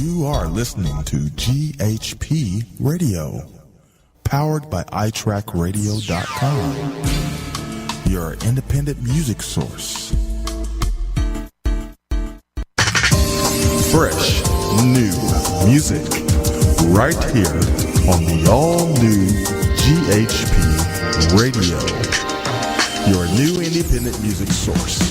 You are listening to GHP Radio, powered by iTrackRadio.com, your independent music source. Fresh, new music, right here on the all-new GHP Radio, your new independent music source.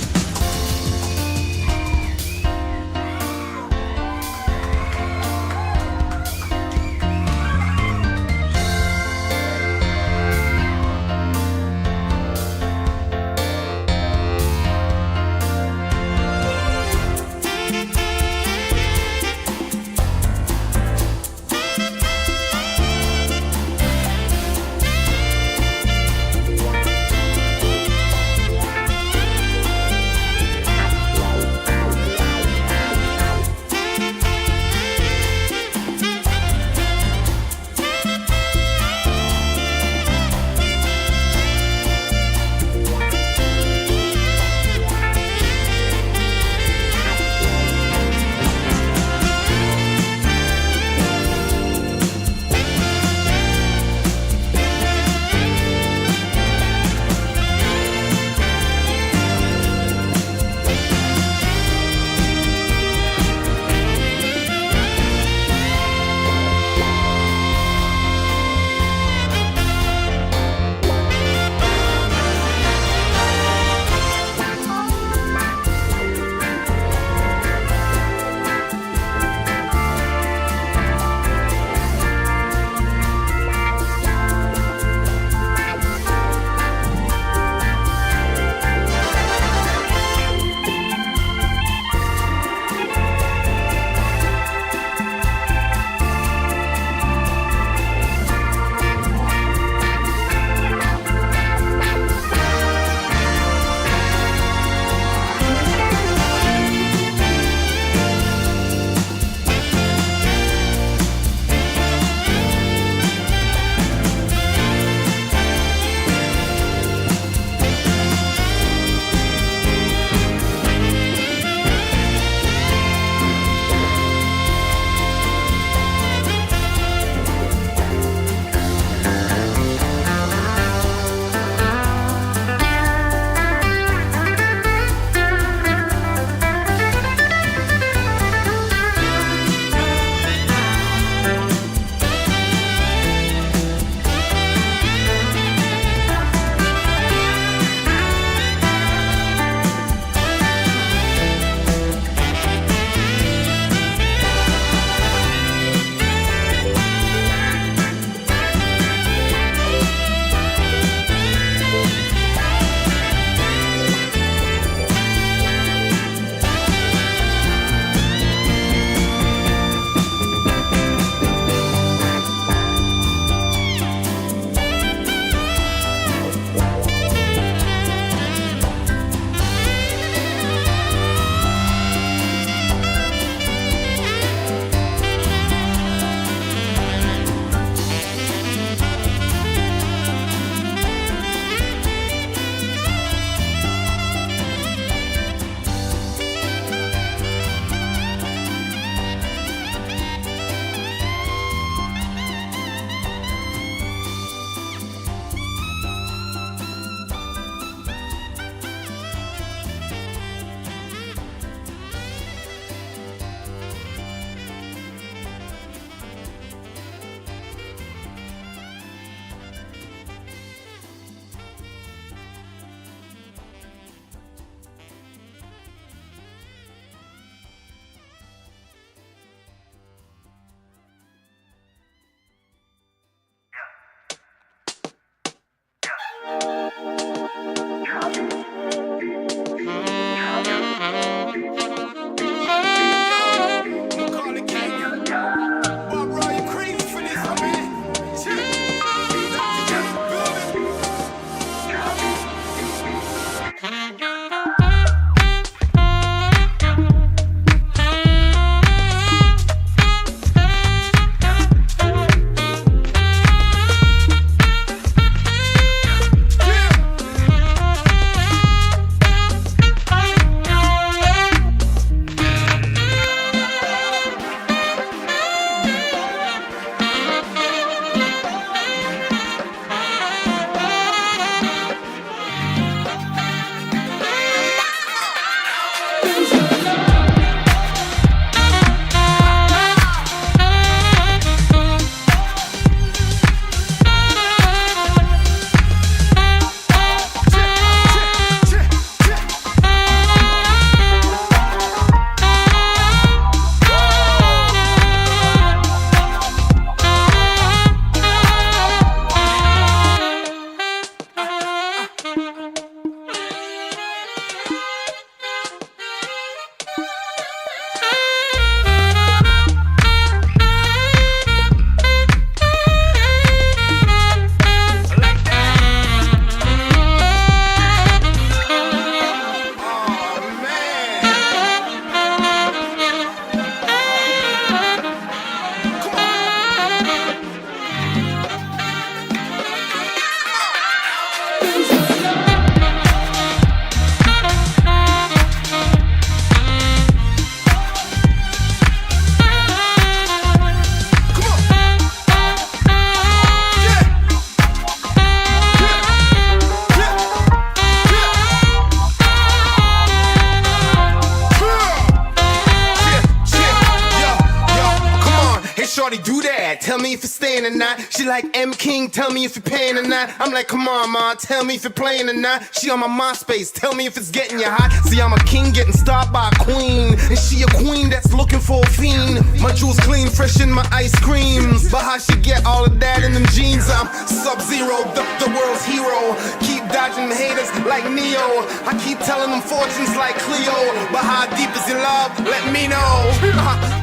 that? Tell me if you're staying or not. She like M King, tell me if you're paying or not. I'm like, come on, ma, tell me if you're playing or not. She on my MySpace, tell me if it's getting you hot. See, I'm a king getting stopped by a queen, and she a queen that's looking for a fiend. My jewels clean, fresh in my ice creams. But how she get all of that in them jeans? I'm Sub-Zero, the world's hero. Keep dodging the haters like Neo. I keep telling them fortunes like Cleo. But how deep is your love? Let me know.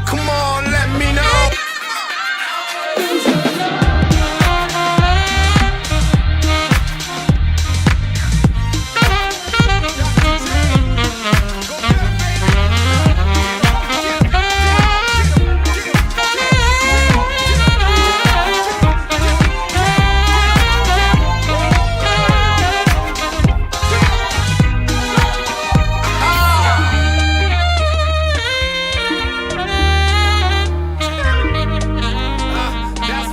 Come on, let me know. That's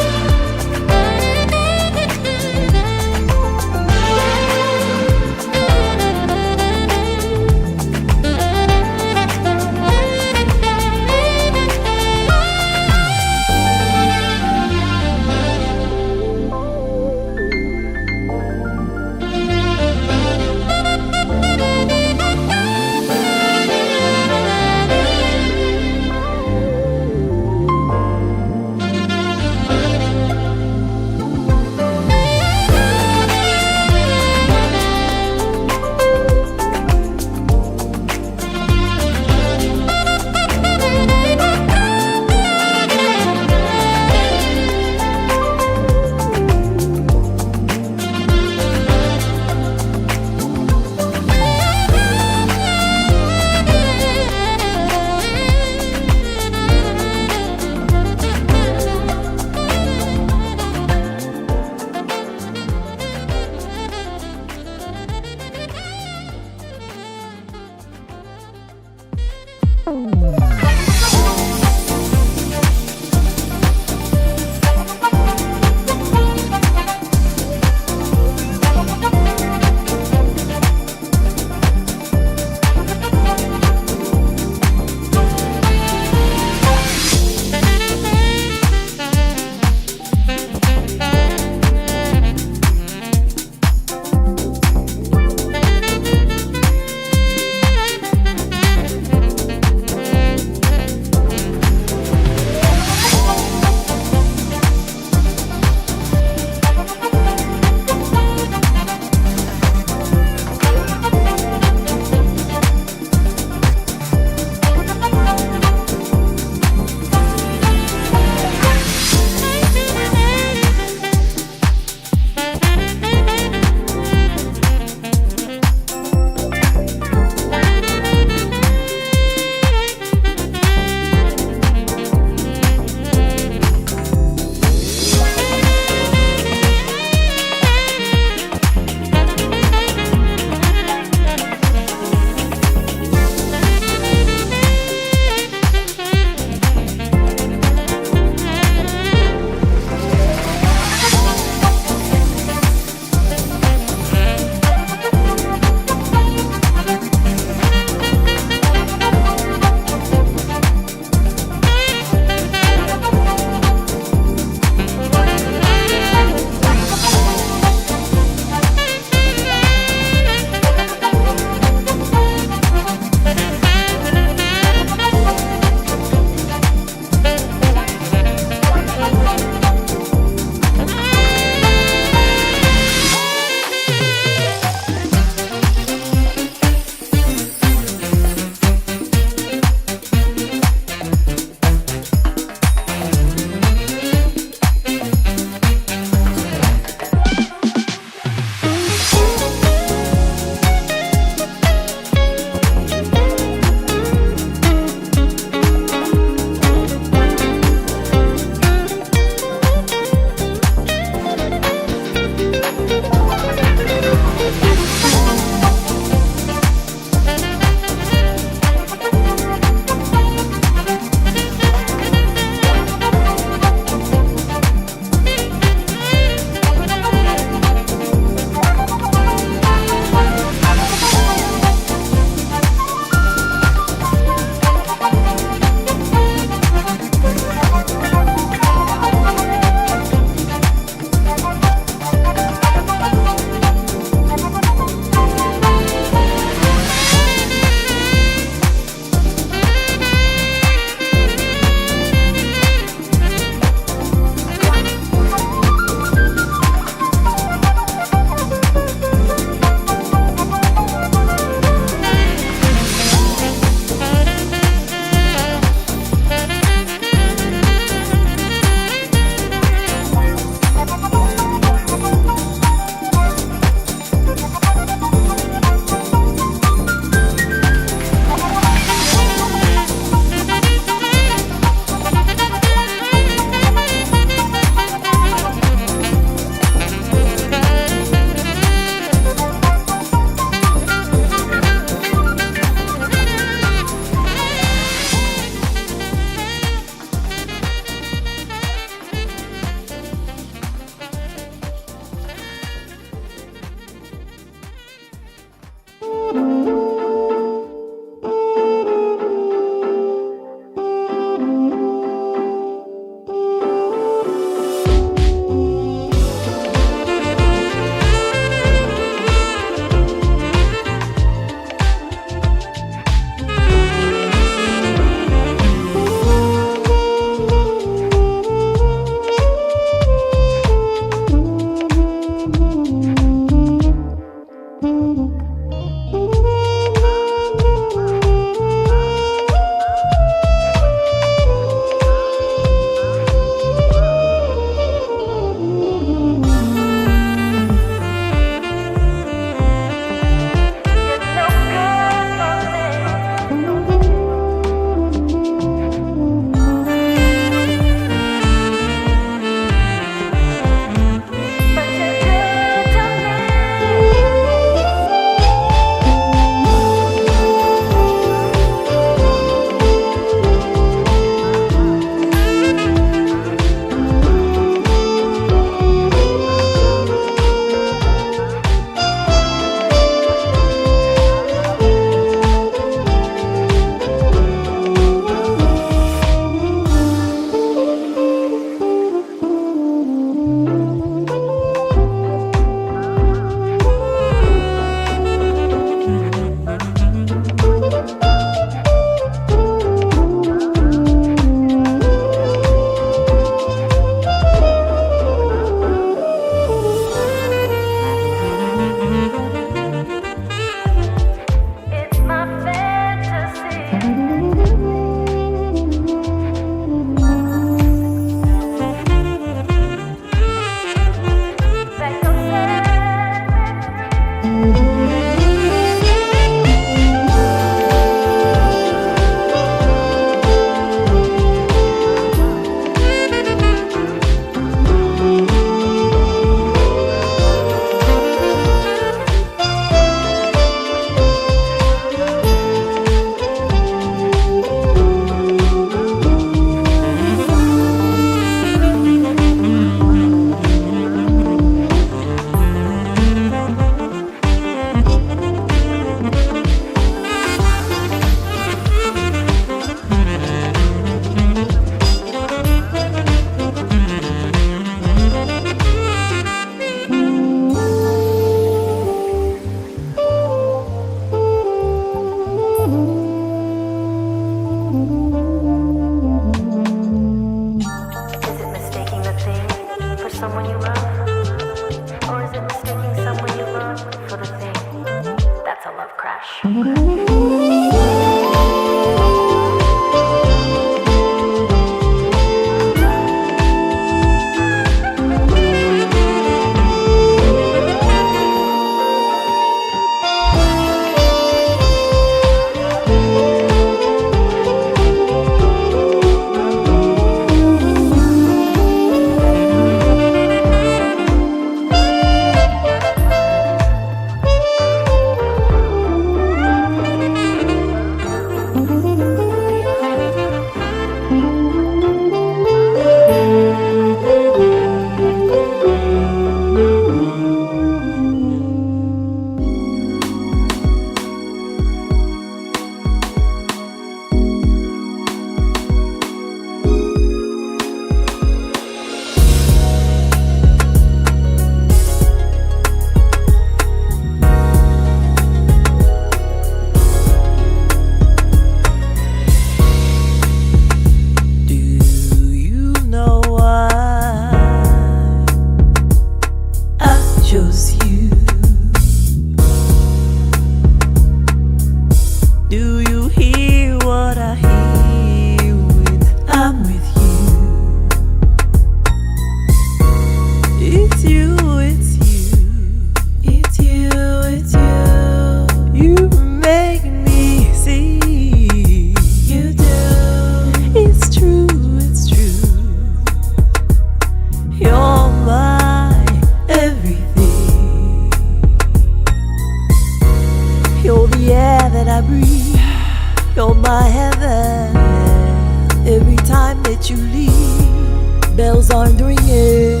that you leave, bells aren't ringing.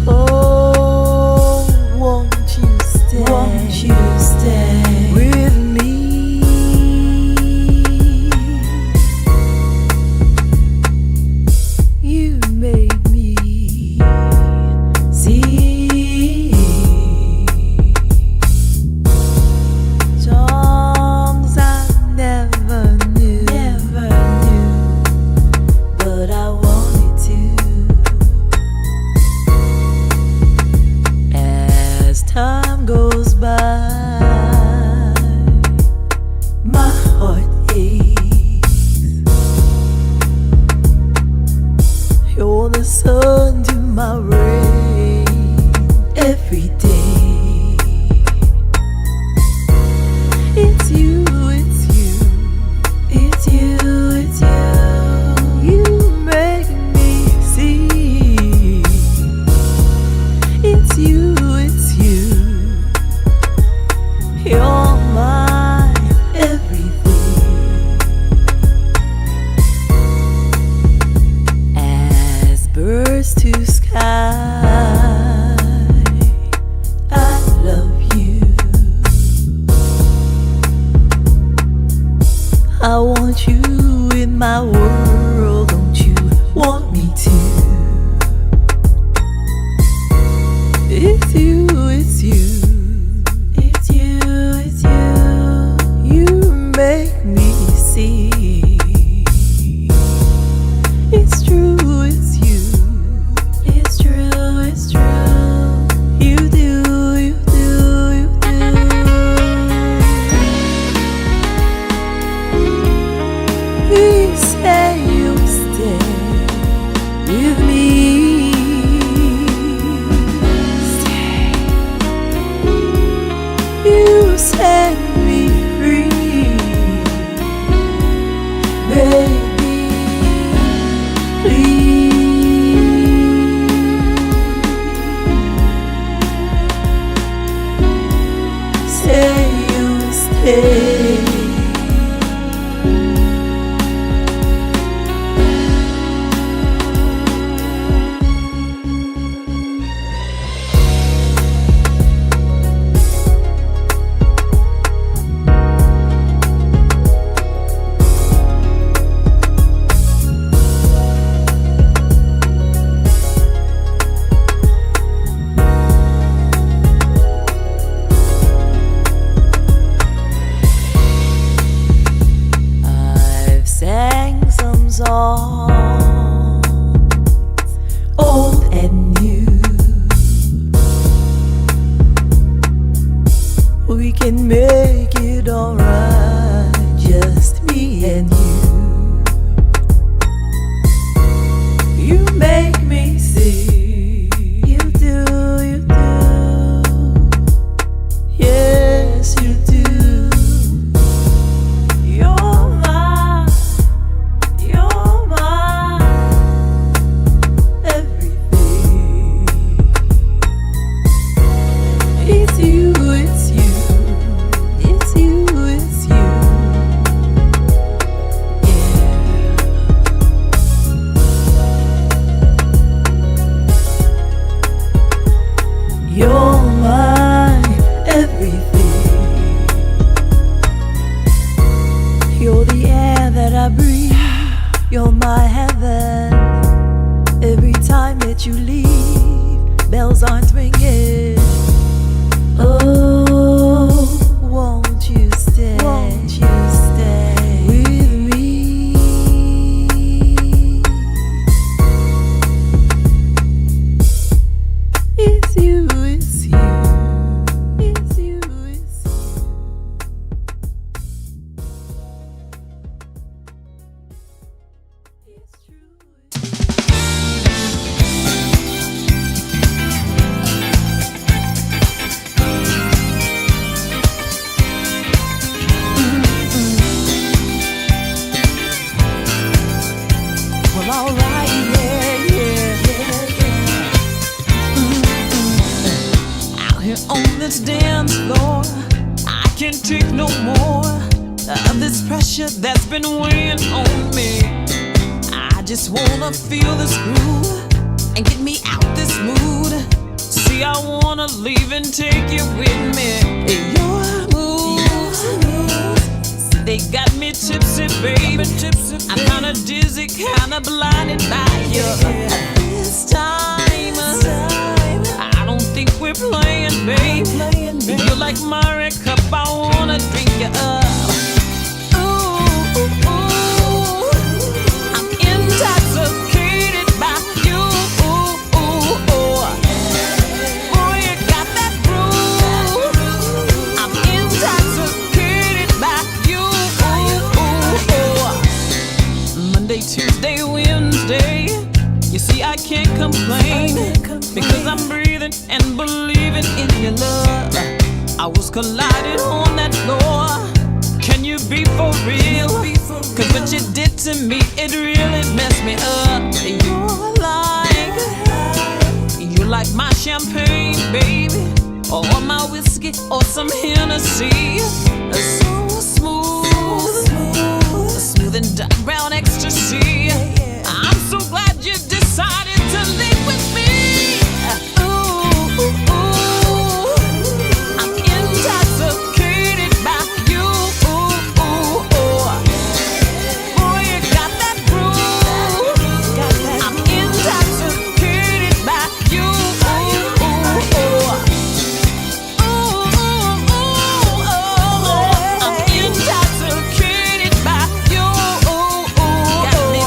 Oh, won't you stay? Won't you stay with me? You made me see songs I never knew, but I wanted to. As time goes by, my heart aches. You're the sun to my rain every day. It's you, it's you, it's you, it's you. You make me see. It's you, it's you. You're my everything. As birds to sky, I love you. I want you in my world, don't you want me to? It's you, it's you, it's you, it's you. You make me see. It's true, it's you. It's true, it's true. You do, you do, you do. Please say you'll stay with me. Stay. You set me free, baby. Please say you'll stay. I've sang some songs, old and new. We can make it alright, just me and you. You make me see. You do, you do. Yes, you do. You're my everything. It's you, it's you, it's you, it's you. Yeah. You're my everything. You're the air that I breathe. You're my heaven. Every time that you leave, bells aren't ringing. Oh, won't you stay? Won't you stay with me? It's you, it's you, it's you, it's you. It's true. Well, alright, yeah, yeah, yeah, yeah. Out here on this dance floor, I can't take no more of this pressure that's been weighing on me. I I just wanna feel this groove and get me out this mood. See, I wanna leave and take you with me. Your moves, they got me tipsy, baby. I'm kinda dizzy, kinda blinded by you. This time, I don't think we're playing, baby. You're like my cup, I wanna drink you up. Intoxicated by you. Boy, you got that groove. I'm intoxicated by you. Monday, Tuesday, Wednesday. You see, I can't complain because I'm breathing and believing in your love. I was collided on that floor. Can you be for real? Cause what you did to me, it really messed me up. You're like my champagne, baby, or my whiskey, or some Hennessy. So smooth, smooth and dark brown ecstasy. I'm so glad you decided to live with me. I'm intoxicated by you. Boy, you got that groove. I'm intoxicated by you. I'm intoxicated by you. Got me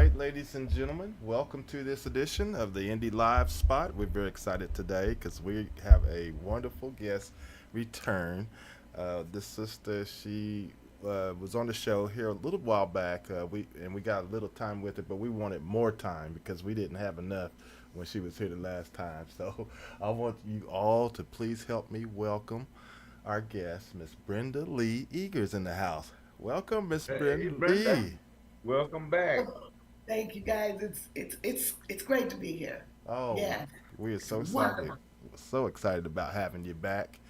right, ladies and gentlemen, welcome to this edition of the Indie Live Spot. We're very excited today because we have a wonderful guest return. This sister, she was on the show here a little while back. We got a little time with it, but we wanted more time because we didn't have enough when she was here the last time. So I want you all to please help me welcome our guest, Miss Brenda Lee Eagers in the house. Welcome, Miss Brenda Lee. Welcome back. Thank you, guys. It's great to be here. Oh, Yeah. we are so excited. Wonderful. We're so excited about having you back,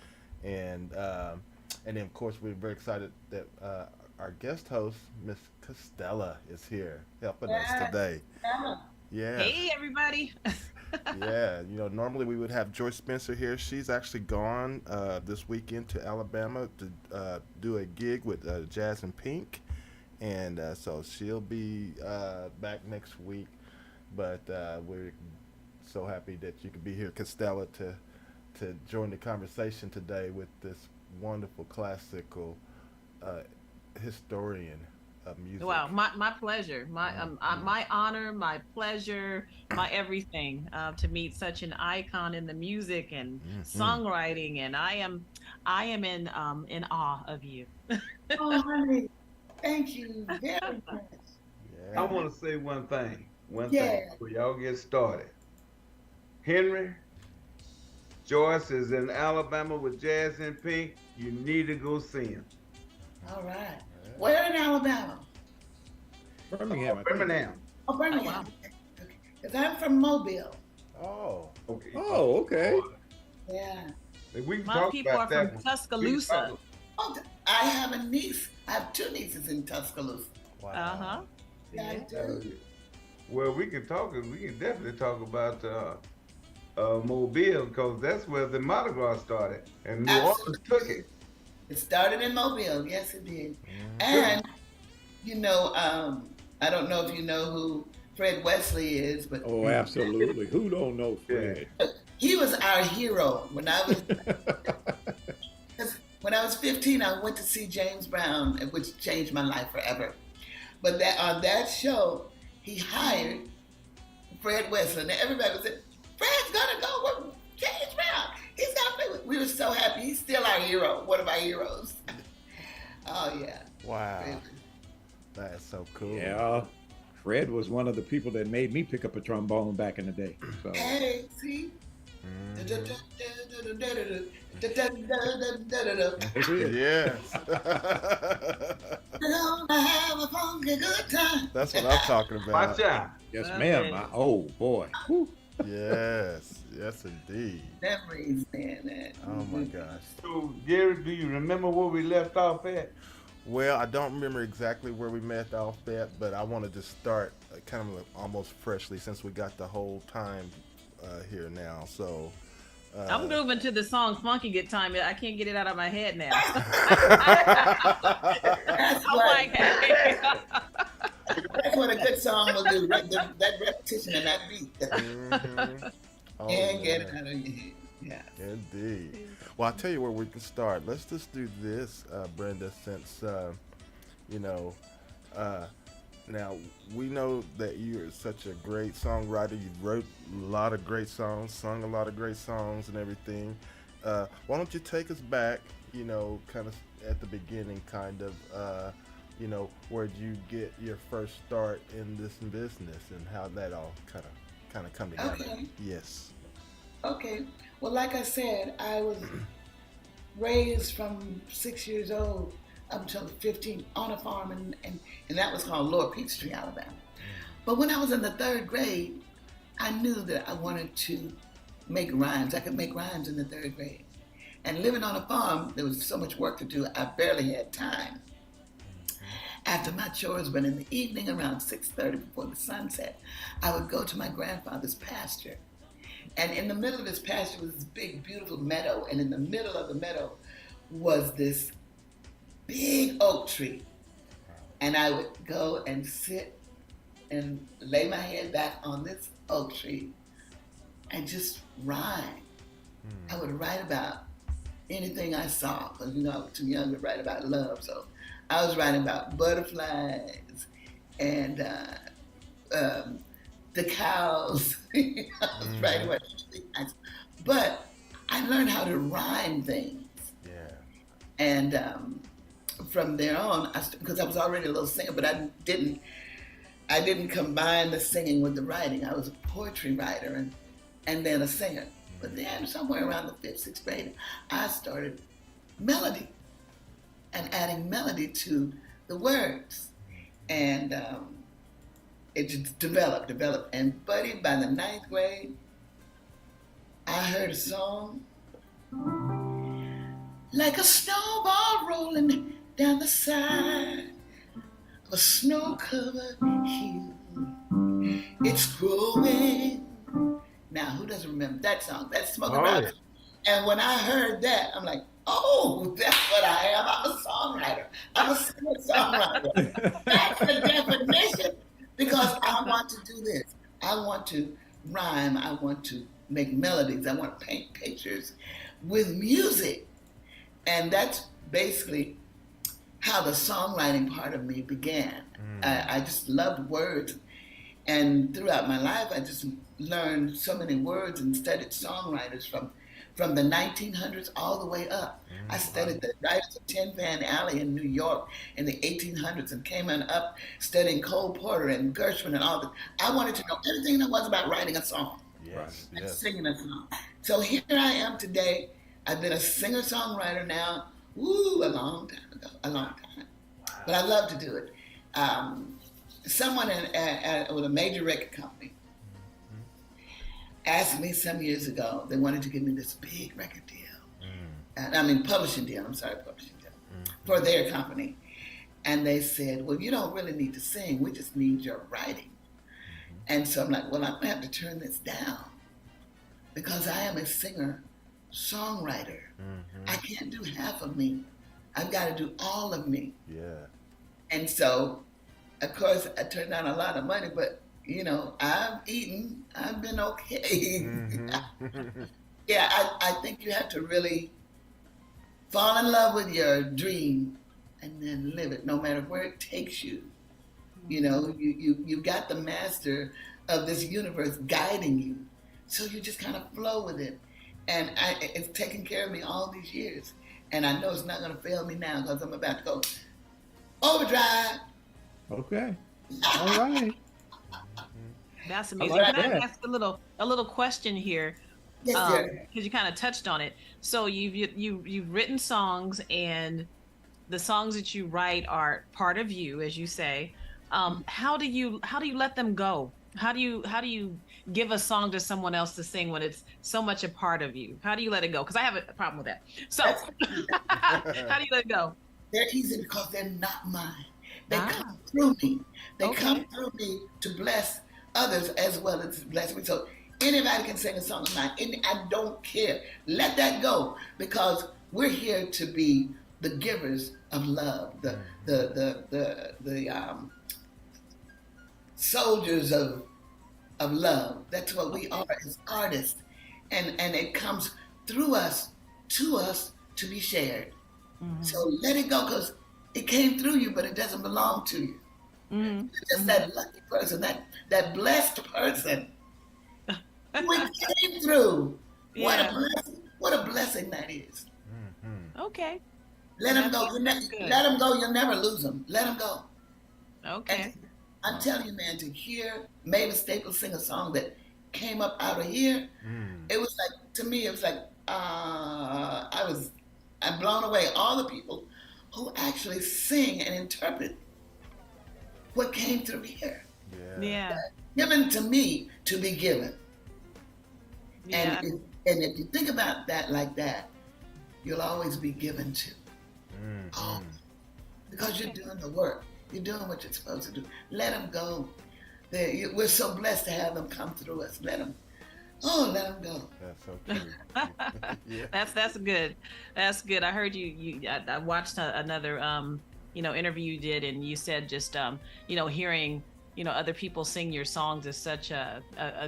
and then of course we're very excited that our guest host, Miss Costella, is here helping us today. Yeah. Hey, everybody. Yeah, normally we would have Joyce Spencer here. She's actually gone this weekend to Alabama to do a gig with Jazz and Pink. And so she'll be back next week, but we're so happy that you could be here, Costella, to join the conversation today with this wonderful classical historian of music. Wow, my pleasure, my honor, my pleasure, my everything to meet such an icon in the music and songwriting, and I am in awe of you. Oh, honey. Thank you very much. Yeah. I want to say one thing Yeah. before y'all get started. Henry, Joyce is in Alabama with Jazz and Pink. You need to go see him. All right. Where in Alabama? Birmingham. I think. Birmingham. Oh, Birmingham. Because I'm from Mobile. Oh. Okay. Oh, okay. Yeah. We can My talk people about are that from one. Tuscaloosa. Oh, I have a niece. I have two nieces in Tuscaloosa. Wow. Uh-huh. Yeah, I do. Well, we can definitely talk about Mobile, because that's where the Mardi Gras started, and New Orleans took it. It started in Mobile. Yes, it did. And, I don't know if you know who Fred Wesley is, but Oh, absolutely. Who don't know Fred? he was our hero. When I was 15, I went to see James Brown, which changed my life forever. But on that show, he hired Fred Wesley. And everybody said, Fred's gonna go with James Brown. He's gonna play with. We were so happy. He's still our hero, one of our heroes. Oh yeah. Wow. That's so cool. Yeah. Fred was one of the people that made me pick up a trombone back in the day. So Hey, see? Yes. Gonna have a funky good time. That's what I'm talking about. Watch out. yes, Okay. ma'am. Oh boy. Whew. Yes. Yes, indeed. Memories, man. Oh my gosh. So, Gary, do you remember where we left off at? Well, I don't remember exactly where we met off at, but I want to just start kind of almost freshly since we got the whole time here now. So I'm moving to the song "Funky Good Time." I can't get it out of my head now. That's I'm right. like, hey. That's what a good song will do. That repetition and that beat. Oh, And get yeah. it out of your head. Yeah. Indeed. Well, I'll tell you where we can start. Let's just do this, Brenda, since, now we know that you're such a great songwriter. You wrote a lot of great songs, sung a lot of great songs and everything. Why don't you take us back, kind of at the beginning, where'd you get your first start in this business and how that all kind of come together? Okay. Yes. Okay. Well, like I said, I was raised from 6 years old up until 15 on a farm, and that was called Lower Peachtree, Alabama. But when I was in the third grade, I knew that I wanted to make rhymes. I could make rhymes in the third grade. And living on a farm, there was so much work to do, I barely had time. After my chores, but in the evening around 6:30 before the sun set, I would go to my grandfather's pasture. And in the middle of his pasture was this big, beautiful meadow. And in the middle of the meadow was this big oak tree. And I would go and sit and lay my head back on this oak tree and just rhyme. I would write about anything I saw, because I was too young to write about love. So I was writing about butterflies and the cows, right away. But I learned how to rhyme things. Yeah. And from there on, because I was already a little singer, but I didn't combine the singing with the writing. I was a poetry writer and then a singer. But then somewhere around the 5th, 6th grade, I started melody and adding melody to the words. And it just developed. And buddy, by the 9th grade, I heard a song like a snowball rolling down the side of a snow-covered hill. It's growing. Now, who doesn't remember that song? That's Smoking Robinson. Yeah. And when I heard that, I'm like, oh, that's what I am. I'm a songwriter. I'm a singer-songwriter. That's the definition. Because I want to do this. I want to rhyme. I want to make melodies. I want to paint pictures with music. And that's basically how the songwriting part of me began. I just loved words. And throughout my life, I just learned so many words and studied songwriters from the 1900s all the way up. I studied the writers of Tin Pan Alley in New York in the 1800s and came on up studying Cole Porter and Gershwin and all that. I wanted to know everything there was about writing a song and singing a song. So here I am today. I've been a singer-songwriter now, a long time ago, Wow. But I love to do it. Someone with a major record company asked me some years ago, they wanted to give me this big record deal. Publishing deal, for their company. And they said, well, you don't really need to sing, we just need your writing. And so I'm like, well, I'm gonna have to turn this down because I am a singer-songwriter. I can't do half of me. I've got to do all of me. Yeah. And so, of course, I turned down a lot of money, but I've eaten. I've been okay. Yeah, I think you have to really fall in love with your dream and then live it, no matter where it takes you. You got the master of this universe guiding you, so you just kind of flow with it. And it's taken care of me all these years. And I know it's not going to fail me now because I'm about to go overdrive. Okay. All right. That's amazing. Like Can I that. ask a little question here? Yes, sir. Because you kind of touched on it. So you've written songs, and the songs that you write are part of you, as you say. How do you let them go? How do you give a song to someone else to sing when it's so much a part of you? How do you let it go? Because I have a problem with that. So how do you let it go? They're easy because they're not mine. They come through me. They come through me to bless others as well as bless me. So anybody can sing a song of mine. I don't care. Let that go, because we're here to be the givers of love, the soldiers of love. That's what we are as artists, and it comes through us to be shared. So let it go, because it came through you, but it doesn't belong to you. It's just that lucky person, that blessed person who it came through. Yeah. What a blessing that is. Okay. Let them go. Let them go. You'll never lose them. Let them go. Okay. And I'm telling you, man, to hear Mavis Staples sing a song that came up out of here, it was like, to me, it was like, I'm blown away. All the people who actually sing and interpret what came through here. Yeah. Given to me to be given. Yeah. And if you think about that like that, you'll always be given to. Because you're doing the work. You're doing what you're supposed to do. Let them go. We're so blessed to have them come through us. Let them go. That's so true. Yeah. That's good. That's good. I heard I watched another interview you did, and you said just hearing other people sing your songs is such a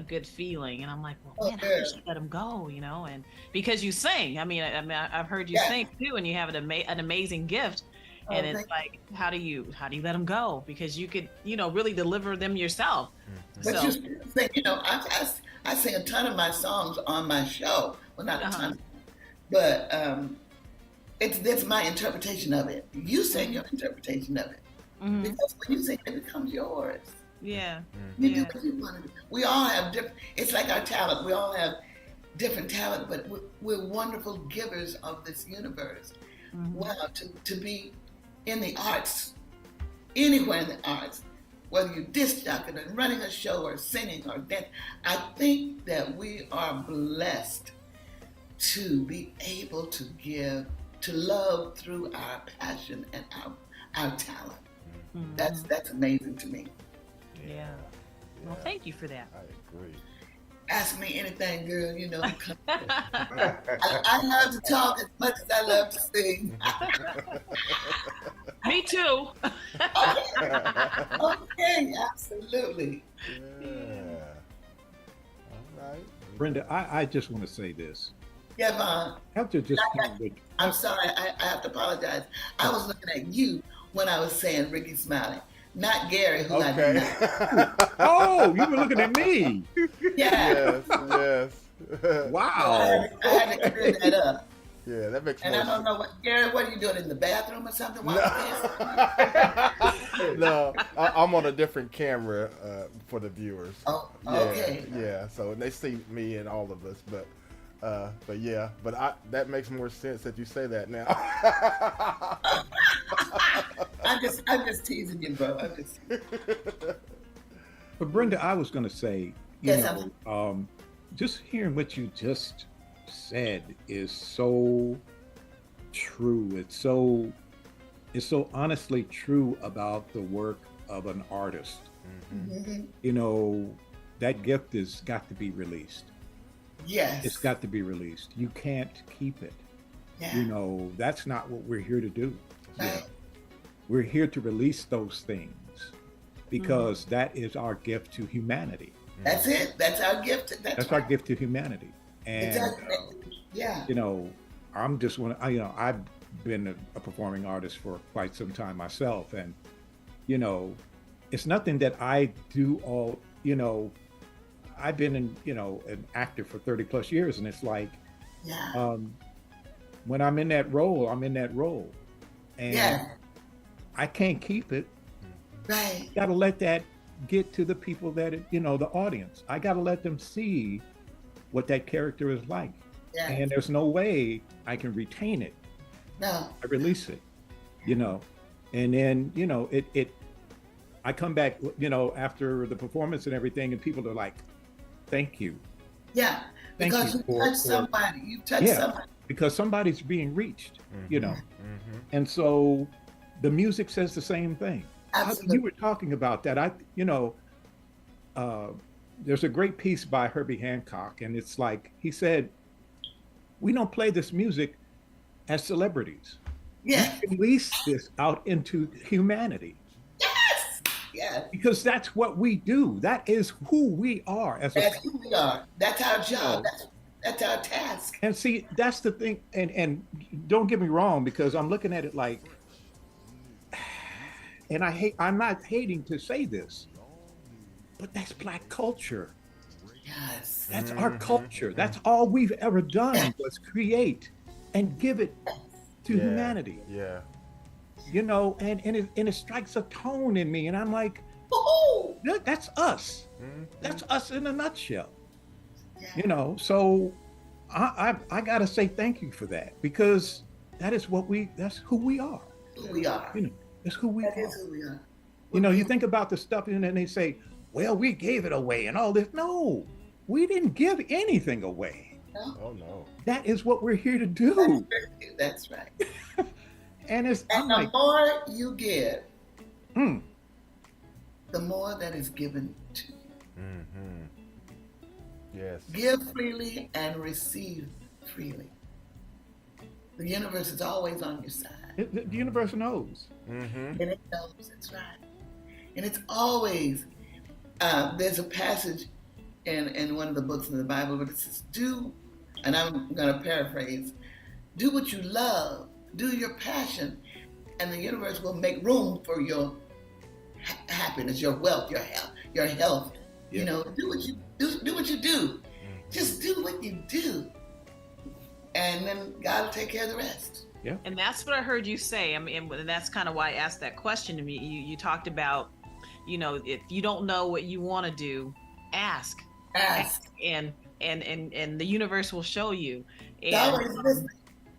good feeling. And I'm like, well, man, I wish I let them go, and because you sing. I mean, I've heard you sing too, and you have an amazing gift. And Oh, it's like, how do you let them go? Because you could, really deliver them yourself. But So, you say, I sing a ton of my songs on my show. Well, not a ton, but that's my interpretation of it. You sing your interpretation of it. Because when you sing, it becomes yours. yeah. You do what you want to do. We all have different. It's like our talent. We all have different talent, but we're wonderful givers of this universe. Wow, to be in the arts, anywhere in the arts, whether you're disc jockeying or running a show or singing or dance, I think that we are blessed to be able to give, to love through our passion and our talent. That's amazing to me. Yeah. Well, thank you for that. I agree. Ask me anything, girl. I love to talk as much as I love to sing. Me too. Okay, absolutely. Yeah. All right. Brenda, I just want to say this. Yeah, Vaughn. After just I'm sorry. I have to apologize. I was looking at you when I was saying Ricky Smiley, not Gary, who I do not. Oh, you were looking at me. Yeah. Yes. Wow. I had to clear that up. Yeah, that makes And more I don't know Gary, what are you doing in the bathroom or something? No, I'm on a different camera for the viewers. Oh, Yeah, okay. yeah. So they see me and all of us, but that makes more sense that you say that now. I'm just teasing you, bro. But Brenda, I was going to say, just hearing what you just said is so true. It's so honestly true about the work of an artist. That gift has got to be released. Yes. It's got to be released. You can't keep it. Yeah. That's not what we're here to do. Right. We're here to release those things because that is our gift to humanity. That's it. That's our gift. That's our gift to humanity. And exactly. Yeah. I'm just one. I've been a performing artist for quite some time myself, and it's nothing that I do all. I've been an actor for 30 plus years, and it's like, when I'm in that role, and I can't keep it. Right. Got to let that get to the people that the audience. I got to let them see what that character is like. Yeah. And there's no way I can retain it. No. I release it, and then, I come back, after the performance and everything, and people are like, thank you. Yeah. Because you touched somebody. You touched somebody. Because somebody's being reached, And so the music says the same thing. Absolutely. You were talking about that. There's a great piece by Herbie Hancock, and it's like, he said, we don't play this music as celebrities. Yeah. We release this out into humanity. Yes. Yeah. Because that's what we do. That is who we are. That's who we are. That's our job. That's our task. And see, that's the thing. And don't get me wrong, because I'm looking at it like, and I'm not hating to say this, but that's Black culture. Yes. That's our culture. That's all we've ever done was create and give it to humanity. Yeah. And it strikes a tone in me, and I'm like, that's us. That's us in a nutshell. Yeah. So I gotta say thank you for that, because that's who we are. Who we are. That's who we are. That is who we are. You think about the stuff, and then they say, well, we gave it away and all this. No, we didn't give anything away. No. Oh no. That is what we're here to do. That's right. And the more you give, the more that is given to you. Yes. Give freely and receive freely. The universe is always on your side. The universe knows. And it knows, that's right. And it's always, there's a passage in one of the books in the Bible where it says, and I'm going to paraphrase, do what you love, do your passion, and the universe will make room for your happiness, your wealth, your health. Yeah. You know, do what you do. Just do what you do, and then God will take care of the rest. Yeah. And that's what I heard you say. I mean, and that's kind of why I asked that question to me. You talked about, you know, if you don't know what you want to do, ask, and the universe will show you. And,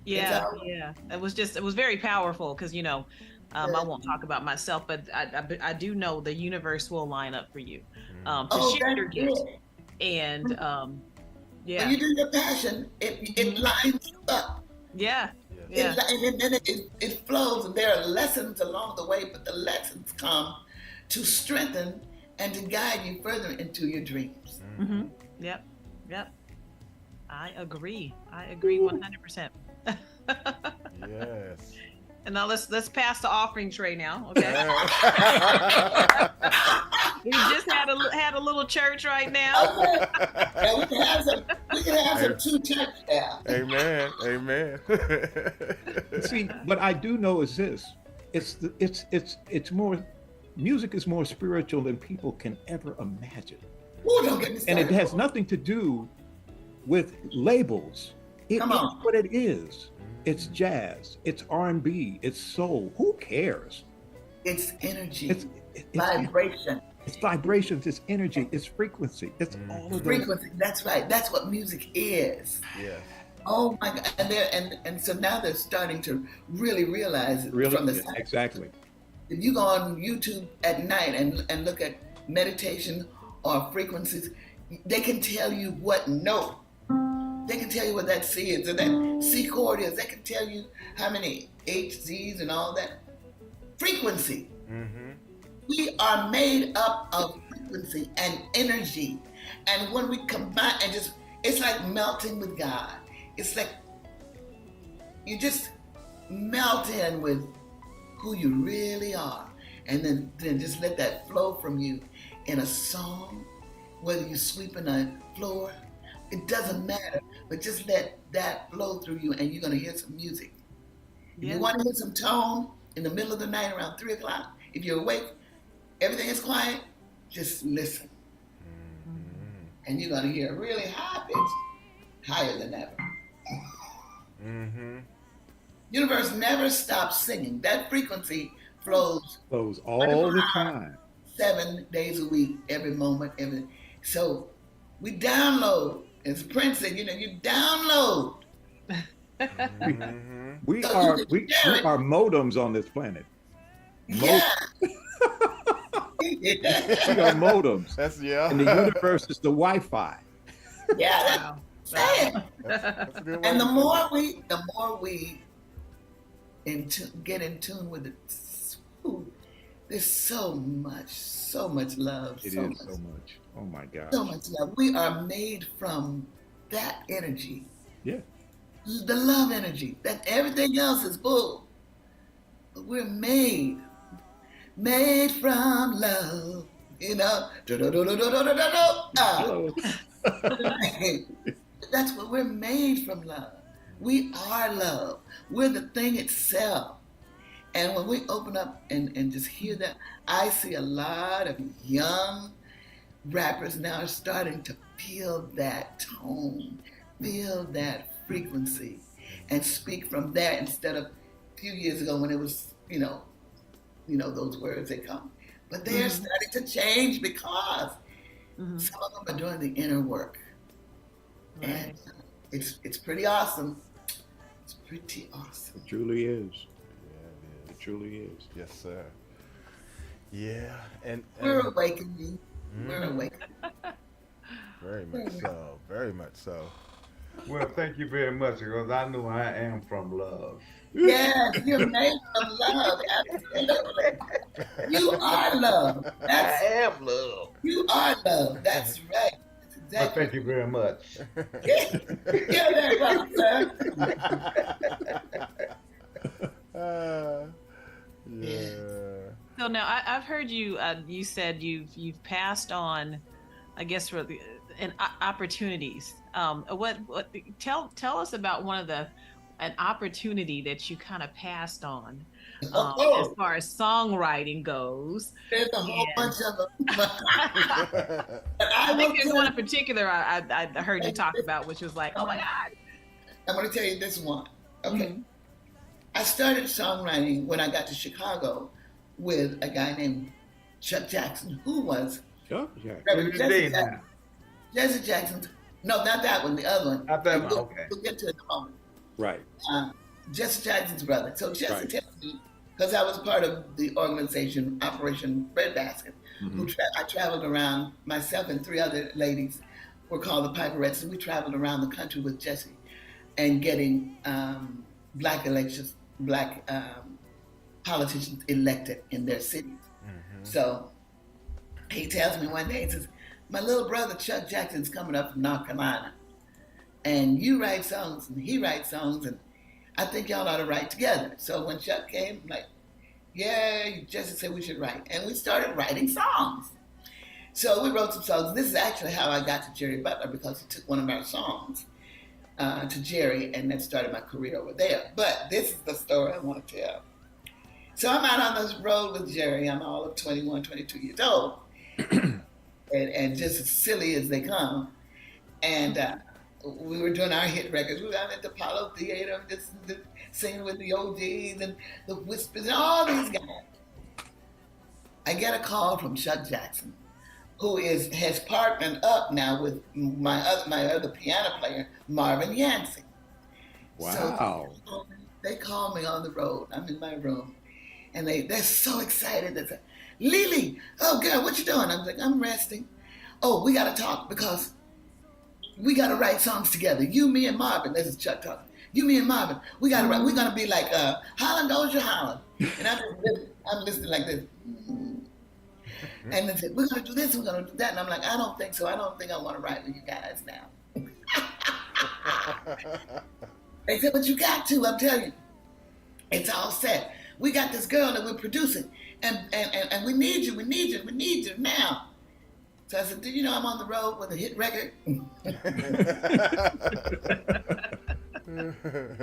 yeah. It was very powerful because, you know, I won't talk about myself, but I do know the universe will line up for you to share your gifts. And when you do your passion, it lines you up. Yeah. And then it flows, and there are lessons along the way, but the lessons come to strengthen and to guide you further into your dreams. Mm-hmm. Yep. I agree 100%. Yes. And now let's pass the offering tray now, okay? We just had a little church right now. Yeah, we can have some two church now. Amen. See, what I do know is this: it's more. Music is more spiritual than people can ever imagine. Ooh, don't get me started. And it has nothing to do with labels. It is what it is. It's jazz. It's R&B. It's soul. Who cares? It's energy. It's vibration. It's vibrations. It's energy. It's frequency. It's all of those. Frequency. That's right. That's what music is. Yeah. Oh my God! And so now they're starting to really realize it from the side. Exactly. If you go on YouTube at night and look at meditation or frequencies, they can tell you what note. They can tell you what that C is, and that C chord is. They can tell you how many H, Z's, and all that. Frequency. Mm-hmm. We are made up of frequency and energy. And when we combine it's like melting with God. It's like you just melt in with who you really are. And then just let that flow from you in a song, whether you're sweeping a floor. It doesn't matter, but just let that flow through you, and you're going to hear some music. If you want to hear some tone in the middle of the night around 3 o'clock, if you're awake, everything is quiet, just listen. And you're going to hear a really high pitch, higher than ever. Universe never stops singing. That frequency flows all the time. 7 days a week, every moment, so we download. As Prince said, you download. We are modems on this planet. Yeah. We are modems. And the universe is the Wi-Fi. Yeah. That's good. And the more we get in tune with it, there's so much love. It is so much. Oh my God. So much love. We are made from that energy. Yeah. The love energy. That everything else is bull. But we're made from love. You know? That's what we're made from love. We are love. We're the thing itself. And when we open up and just hear that, I see a lot of young rappers now are starting to feel that tone, feel that frequency, and speak from there instead of a few years ago when it was, those words that come. But they're starting to change because some of them are doing the inner work. Right. And it's pretty awesome. It's pretty awesome. It truly is. Yeah, it truly is. Yes, sir. Yeah, and we're awakening. We're awakening. Very much so. Very much so. Well, thank you very much, because I know I am from love. Yes, you're made from love. Absolutely. You are love. I am love. You are love. That's right. That's exactly. Well, thank you very much. You're very welcome, sir. Yeah. So now I've heard you. You said you've passed on, I guess, for opportunities. Tell us about an opportunity that you kind of passed on, Oh, as far as songwriting goes. there's a whole bunch of them. But I think there's tell one in you- particular I heard you talk about, which was like, oh my God. I'm going to tell you this one. Okay. Mhm. I started songwriting when I got to Chicago with a guy named Chuck Jackson, who was Chuck Jackson. Reverend To this Jesse day Jackson. now. Jesse Jackson. No, not that one, the other one. Not that one, okay. We'll get to it in a moment. Right. Jesse Jackson's brother. So Jesse Right. tells me, because I was part of the organization Operation Breadbasket, Mhm. I traveled around, myself and 3 other ladies were called the Piperettes, and we traveled around the country with Jesse and getting black politicians elected in their cities. So he tells me one day, he says, my little brother Chuck Jackson's coming up from North Carolina, and you write songs and he writes songs, and I think y'all ought to write together. So when Chuck came, I'm like, yeah, Jesse said we should write. And we started writing songs. So we wrote some songs. This is actually how I got to Jerry Butler, because he took one of our songs to Jerry, and that started my career over there. But this is the story I want to tell. So I'm out on this road with Jerry. I'm all of 21, 22 years old, and just as silly as they come. And we were doing our hit records. We were down at the Apollo Theater, just singing with the OGs and the Whispers and all these guys. I get a call from Chuck Jackson, who has partnered up now with my other piano player, Marvin Yancey. Wow. So they call me on the road. I'm in my room, and they're so excited. They say, Lily, oh girl, what you doing? I'm like, I'm resting. Oh, we got to talk, because we got to write songs together. You, me, and Marvin. This is Chuck talking. You, me, and Marvin. We got to write. We're going to be like Holland Dozier Holland. And I'm listening like this. And they said, we're going to do this, we're going to do that. And I'm like, I don't think so. I don't think I want to write with you guys now. They said, but you got to. I'm telling you. It's all set. We got this girl that we're producing. And we need you. We need you. We need you now. So I said, do you know I'm on the road with a hit record?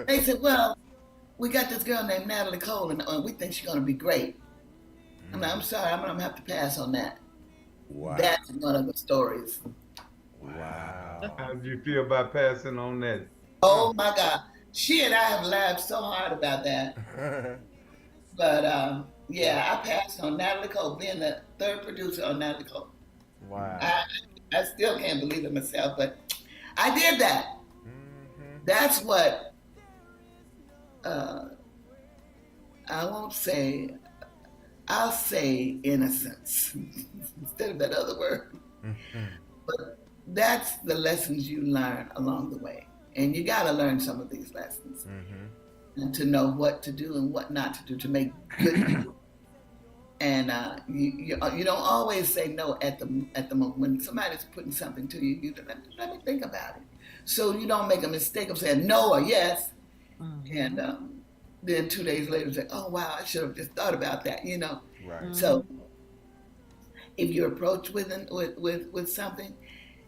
They said, well, we got this girl named Natalie Cole, and we think she's going to be great. I'm like, I'm sorry, I'm going to have to pass on that. Wow. That's one of the stories. Wow. How did you feel about passing on that? Oh my God. She and I have laughed so hard about that. But yeah, I passed on Natalie Cole, being the 3rd producer on Natalie Cole. Wow. I still can't believe it myself, but I did that. That's what I won't say. I'll say innocence instead of that other word. But that's the lessons you learn along the way, and you got to learn some of these lessons and to know what to do and what not to do to make good music. And you don't always say no at the moment. When somebody's putting something to you, you let me think about it. So you don't make a mistake of saying no or yes, and then 2 days later say, oh wow, I should have just thought about that, you know. Right. So if you approach with something,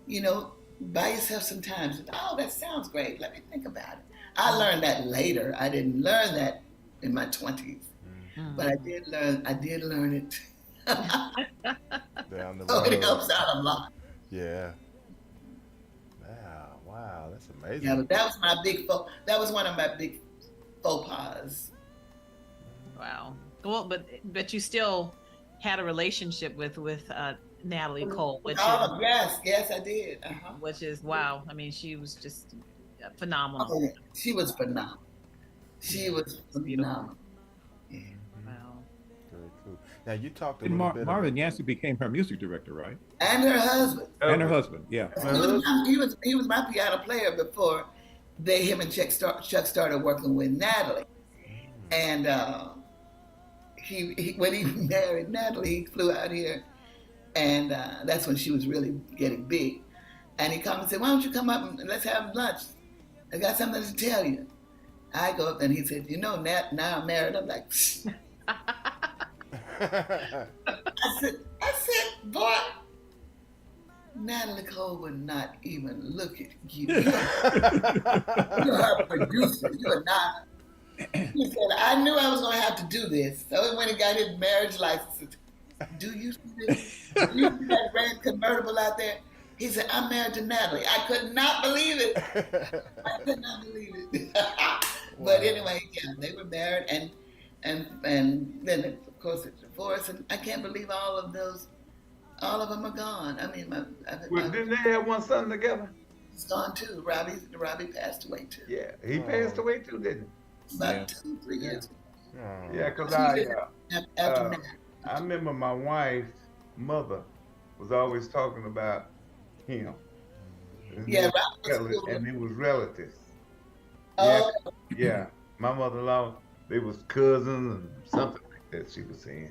you know, buy yourself some time. Say, oh, that sounds great. Let me think about it. I learned that later. I didn't learn that in my 20s. But I did learn it. Down the So road. it helps out a lot. Yeah. Wow, that's amazing. Yeah, but that was one of my big faux pas. Wow. Well, but you still had a relationship with Natalie Cole, which Oh, yes, I did. which is wow. I mean, she was just phenomenal. Oh, yeah. She was phenomenal. She was phenomenal. Wow. Very cool. Now you talked a And little bit. Marvin Yancey became her music director, right? And her husband. And her husband, yeah. He was my piano player before him and Chuck started working with Natalie. And he when he married Natalie, he flew out here, and that's when she was really getting big. And he called me and said, why don't you come up and let's have lunch? I got something to tell you. I go up and he said, you know, Nat, now I'm married. I'm like, I said, boy, Natalie Cole would not even look at you. You're her producer. You're not He said, I knew I was going to have to do this. So he went and got his marriage license. Do you see this? Do you see that red convertible out there? He said, I'm married to Natalie. I could not believe it. I could not believe it. But anyway, yeah, they were married, and then of course it's divorce, and I can't believe all of them are gone. I mean, Well, didn't they have one son together? he's gone too. Robbie passed away too. Yeah, he passed away too, didn't About 2-3 years ago. he? Yeah, because After marriage. I remember my wife's mother was always talking about him. Yeah, Robbie was cool. And it was relatives. Oh, Yeah, my mother-in-law, they was cousins and something like that she was saying.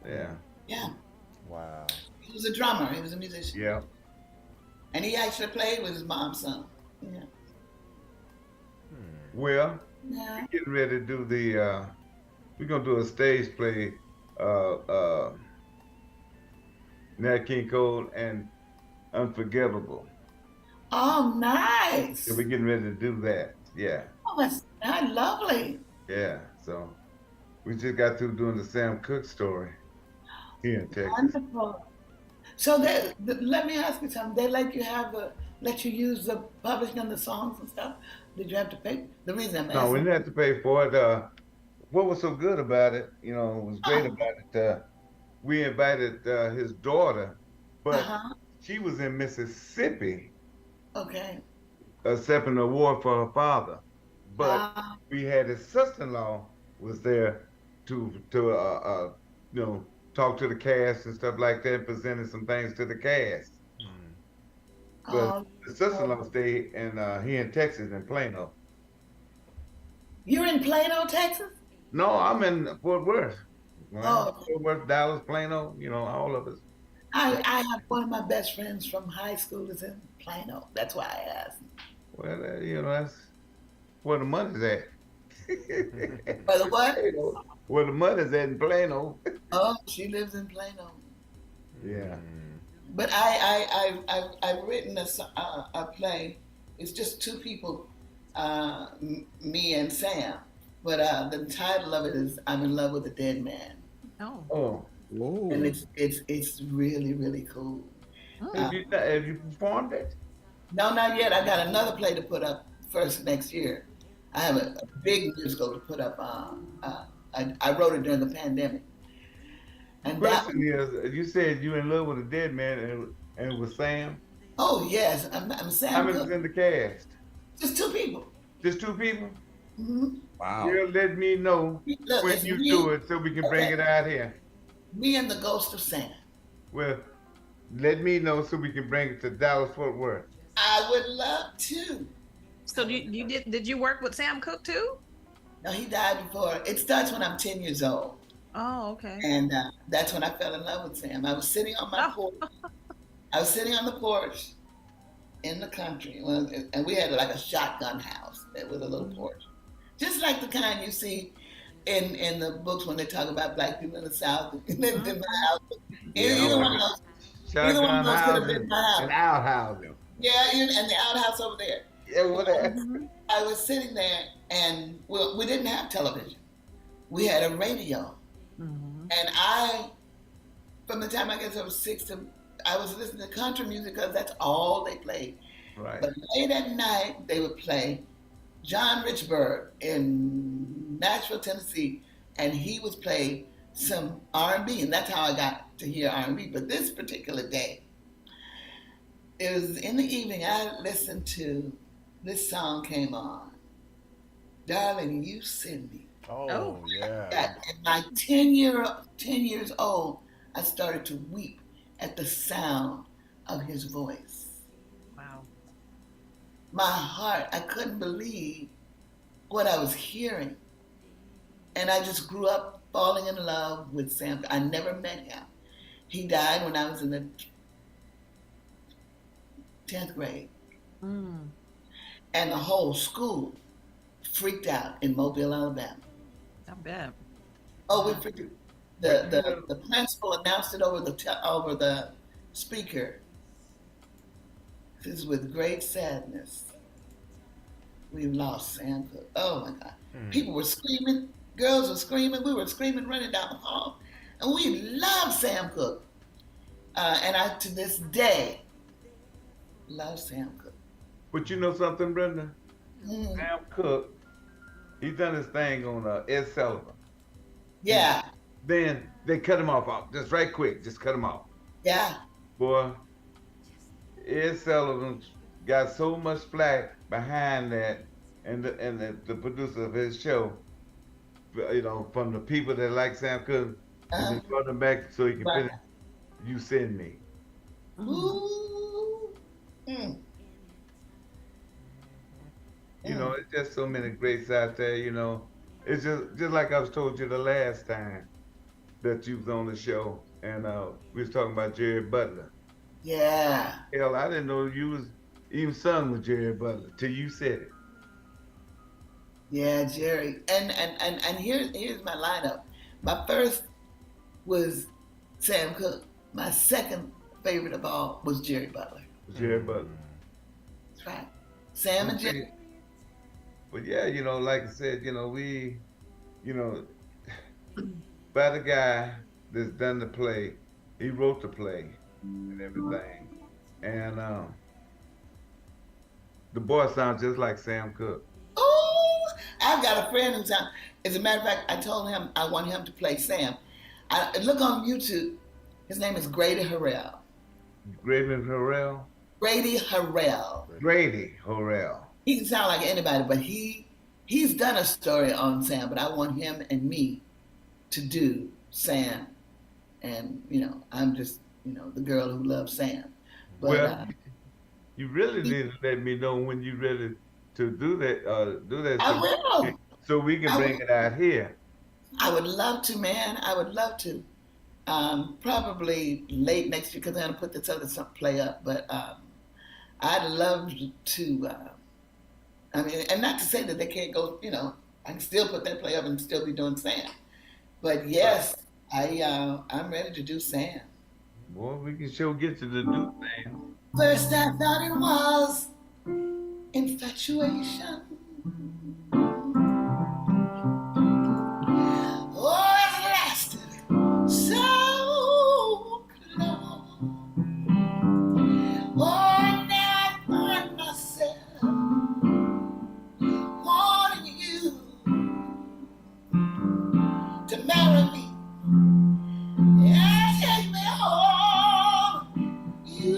Yeah. yeah. Wow. He was a drummer. He was a musician. Yeah. And he actually played with his mom's son. Yeah. Well, Yeah. we're getting ready to do we're gonna do a stage play, Nat King Cole and Unforgettable. Oh, nice. So we're getting ready to do that. Yeah. Oh, that's lovely. Yeah. So we just got through doing the Sam Cooke story here in Texas. Wonderful. So let me ask you something. They let you use the publishing of the songs and stuff. Did you have to pay? The reason I'm asking. No, we didn't have to pay for it. What was so good about it, was great about it. We invited his daughter, but she was in Mississippi Okay. accepting an award for her father. But we had his sister-in-law was there to talk to the cast and stuff like that, presenting some things to the cast. But the sister-in-law stayed here in Texas, in Plano. You're in Plano, Texas? No, I'm in Fort Worth. Oh. Fort Worth, Dallas, Plano, all of us. I have one of my best friends from high school is in Plano. That's why I asked. Well, that's where the money's at. Where the what? Where the money's at in Plano. Oh, she lives in Plano. Yeah. But I've written a play. It's just two people, me and Sam. But the title of it is "I'm in Love with a Dead Man." Oh. Whoa. And it's really, really cool. Have you performed it? No, not yet. I got another play to put up first next year. I have a big musical to put up. I wrote it during the pandemic. And the question is, you said you in love with a dead man, and with Sam? Oh yes, I'm Sam. How many's in the cast? Just two people. Just two people? Mm-hmm. Wow. You'll let me know when you do it so we can bring it out here. Me and the Ghost of Sam. Well, let me know so we can bring it to Dallas Fort Worth. I would love to. So did you work with Sam Cooke too? No, he died before. It starts when I'm 10 years old. Oh, okay. And that's when I fell in love with Sam. I was sitting on my porch. I was sitting on the porch in the country, and we had like a shotgun house with a little porch, just like the kind you see in the books when they talk about black people in the South. In my house. Either one of those could have been my house. An outhouse. Yeah, and the outhouse over there. Yeah, whatever. I was sitting there, and we didn't have television. We had a radio. And from the time I guess I was 6 I was listening to country music because that's all they played. Right. But late at night, they would play John Richburg in Nashville, Tennessee, and he would play some R&B, and that's how I got to hear R&B. But this particular day, it was in the evening, I listened to this song came on, Darling, You Send Me. Oh, yeah. At my 10 years old, I started to weep at the sound of his voice. Wow. My heart, I couldn't believe what I was hearing. And I just grew up falling in love with Sam. I never met him. He died when I was in the 10th grade. And the whole school freaked out in Mobile, Alabama. I bet. Oh, we freaked out. The principal announced it over the speaker. This is with great sadness. we lost Sam Cooke. Oh my God. People were screaming, girls were screaming, we were screaming, running down the hall. And we love Sam Cooke. And I, to this day, love Sam Cooke. But you know something, Brenda? Sam Cooke, he done his thing on Ed Sullivan. Yeah. Then they cut him off, just right quick, just cut him off. Yeah. Boy, Ed Sullivan got so much flack behind that, and the producer of his show, you know, from the people that like Sam Cooke, and they brought him back so he can finish You Send Me. Ooh. You know, it's just so many greats out there, you know. It's just like I was told you the last time that you was on the show, and we was talking about Jerry Butler. Yeah. Hell, I didn't know you was even sung with Jerry Butler till you said it. Yeah, Jerry. And here's my lineup. My first was Sam Cooke. My second favorite of all was Jerry Butler. Jerry Butler. That's right. Sam and Jerry. But yeah, you know, like I said, you know, we, you know, by the guy that's done the play, he wrote the play and everything. And the boy sounds just like Sam Cooke. Oh, I've got a friend who sounds, as a matter of fact, I told him I want him to play Sam. I look on YouTube. His name is Grady Harrell. Grady Harrell? Grady Harrell. Grady Harrell. He can sound like anybody, but he's done a story on Sam, but I want him and me to do Sam. And, you know, I'm just, you know, the girl who loves Sam. But, well, you really need to let me know when you're ready to do that. I will. So we can bring it out here. I would love to, man. I would love to. Probably late next year because I'm going to put this other play up. But I'd love to, I mean, and not to say that they can't go, you know, I can still put that play up and still be doing Sam. But yes, I'm ready to do Sam. Boy, we can sure get to the do Sam. First I thought it was infatuation. Oh, it lasted so long. Oh, now I find myself wanting you to marry me. Yeah, take me home. You,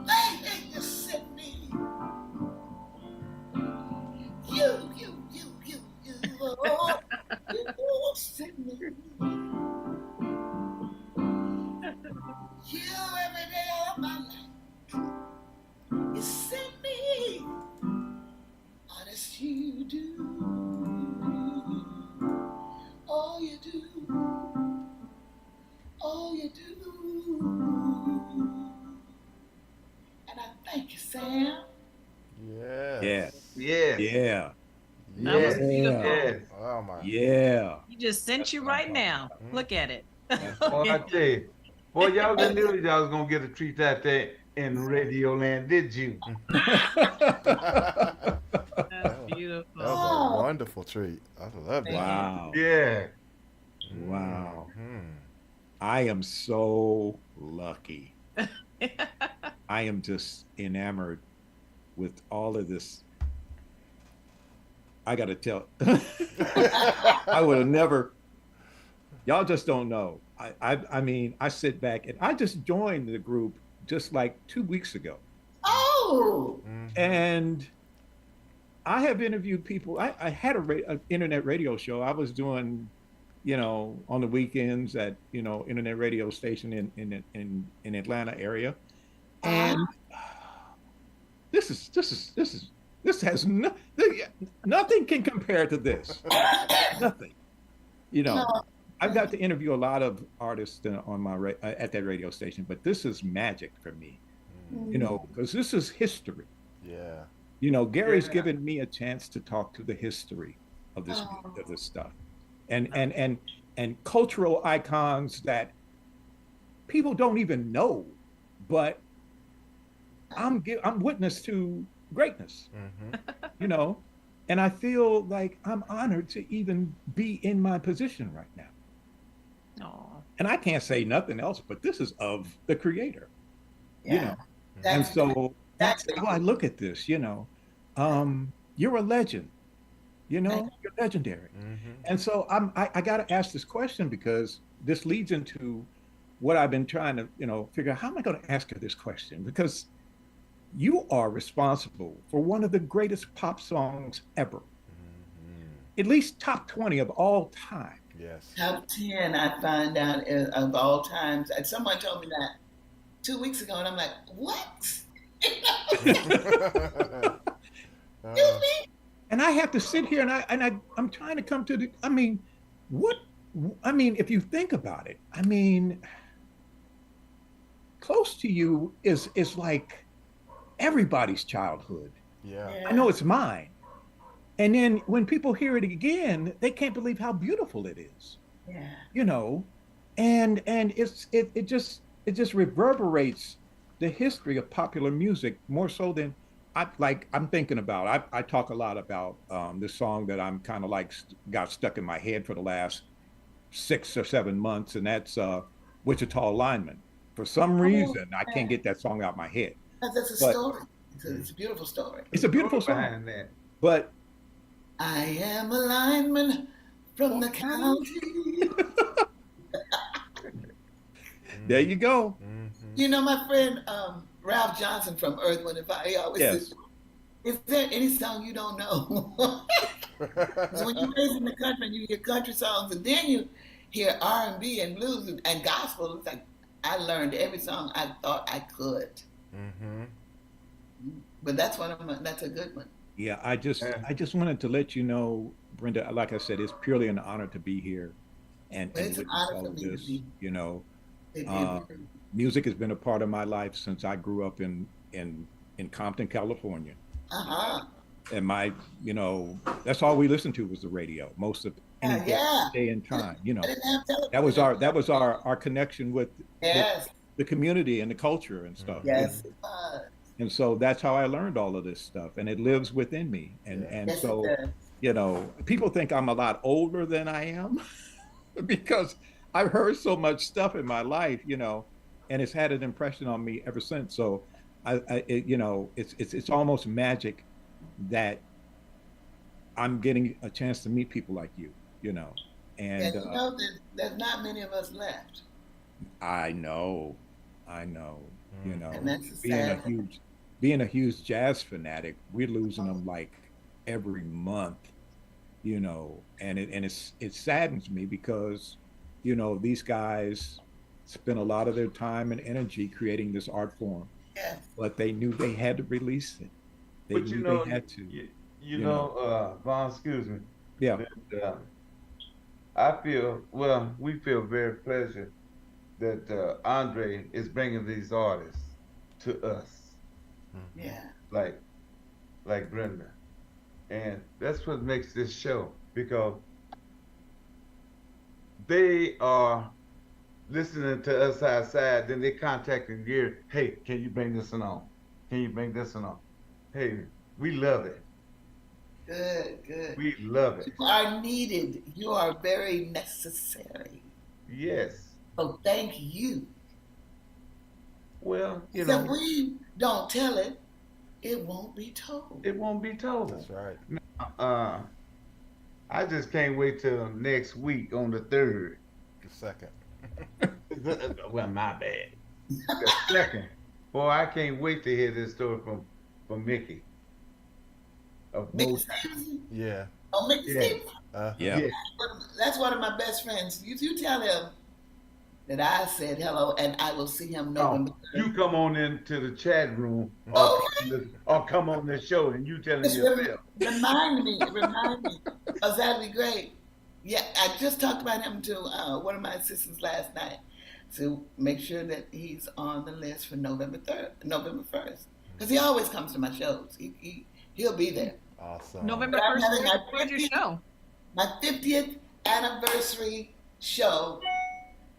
baby, you sent me. You, oh, you sent me. You every day of my life. You sent me. Honest, you do. Oh, you do. Oh, you do. And I thank you, Sam. Yes. Yeah. Yeah. Yeah. That was beautiful. Yeah. Oh my. Yeah. You just sent you right now. Look at it. Boy, I tell you, boy, y'all didn't know y'all was gonna get a treat out there in Radio Land, did you? That's beautiful. That was a wonderful treat. I love that. Wow. Yeah. Wow. Mhm. I am so lucky. I am just enamored with all of this. I got to tell, I would have never, y'all just don't know. I mean, I sit back and I just joined the group just like 2 weeks ago. Oh. And I have interviewed people. I had an internet radio show. I was doing, you know, on the weekends at, you know, internet radio station in Atlanta area. And this has nothing can compare to this. Nothing. You know, I've got to interview a lot of artists on my at that radio station, but this is magic for me. You know, because this is history. Yeah. You know, Gary's given me a chance to talk to the history of this stuff, and cultural icons that people don't even know, but I'm witness to greatness, Mm-hmm. you know, and I feel like I'm honored to even be in my position right now. Oh, And I can't say nothing else, but this is of the creator, you Yeah. know. And That's so that's exactly. how I look at this, you know. You're a legend, you Thank know, you're legendary. Mm-hmm. And so I got to ask this question because this leads into what I've been trying to, you know, figure out how am I going to ask her this question? Because you are responsible for one of the greatest pop songs ever, Mm-hmm. at least top 20 of all time. Yes. Top 10, I find out of all times. And someone told me that 2 weeks ago, and I'm like, what? Excuse Uh, me? And I have to sit here and I'm trying to come to the, I mean, what, I mean, if you think about it, I mean, close to you is like everybody's childhood. yeah. I know Yeah. it's mine. And then when people hear it again, they can't believe how beautiful it is, Yeah. you know, and it just reverberates the history of popular music more so than I'm thinking about. I talk a lot about this song that I'm kind of like got stuck in my head for the last 6 or 7 months, and that's Wichita Lineman. For some Oh, reason, I can't yeah. get that song out my head, That's a but story. It's a beautiful story. it's a beautiful Story song. behind that. But I am a lineman from the county. there you go. Mm-hmm. You know, my friend Ralph Johnson from Earth, Wind and Fire, he always Yes. says, is there any song you don't know? Because when you're raised in the country and you hear country songs and then you hear R&B and blues and gospel, it's like I learned every song I thought I could. Mm-hmm. But that's that's a good one. Yeah, Yeah. I just wanted to let you know, Brenda, like I said, it's purely an honor to be here But and it's an witness honor all for of me to this. be. You know, It uh, really, music has been a part of my life since I grew up in Compton, California. uh-huh. And my, you know, that's all we listened to was the radio most of any Yeah. day and time. You I know, didn't have television. that was our connection with Yes. the community and the culture and stuff. You know? Yes, it was. And so that's how I learned all of this stuff, and it lives within me. Yeah. And Yes, it so, does. you know, people think I'm a lot older than I am because I've heard so much stuff in my life, you know, and it's had an impression on me ever since. So you know, it's almost magic that I'm getting a chance to meet people like you know, And and you know, there's not many of us left. I know, you know, And that's the being a sad thing. huge jazz fanatic, we're losing them like every month, you know, and it saddens me because, you know, these guys spent a lot of their time and energy creating this art form, Yes. but they knew they had to release it. They But you knew know, they had to, you you know, know. Vaughn, excuse me. Yeah, That, I feel, well, we feel very pleasure that Andre is bringing these artists to us, Yeah. like Brenda, and that's what makes this show because they are listening to us outside, then they contacting Gary, hey, can you bring this one on? Can you bring this one on? Hey, we love it. Good, good. We love it. You are needed. You are very necessary. Yes. So thank you. Well, you If know, we don't tell it, it won't be told. it won't be told. That's right. Uh, I just can't wait till next week on the 3rd. The second. Well, my bad. The 2nd. Boy, I can't wait to hear this story from Mickey. Of Mickey most, Stevens. Yeah. Oh, Mickey Yeah. Stevens. yeah, yeah. That's one of my best friends. You tell him that I said hello and I will see him November Oh, 3rd. you come on into the chat room Okay. or come on the show and you telling Just yourself. remind me, because that'd be great. Yeah, I just talked about him to one of my assistants last night to make sure that he's on the list for November 1st. Because he always comes to my shows. He'll be there. Awesome. November But I'm 1st, having my where's your 50th show? My 50th anniversary show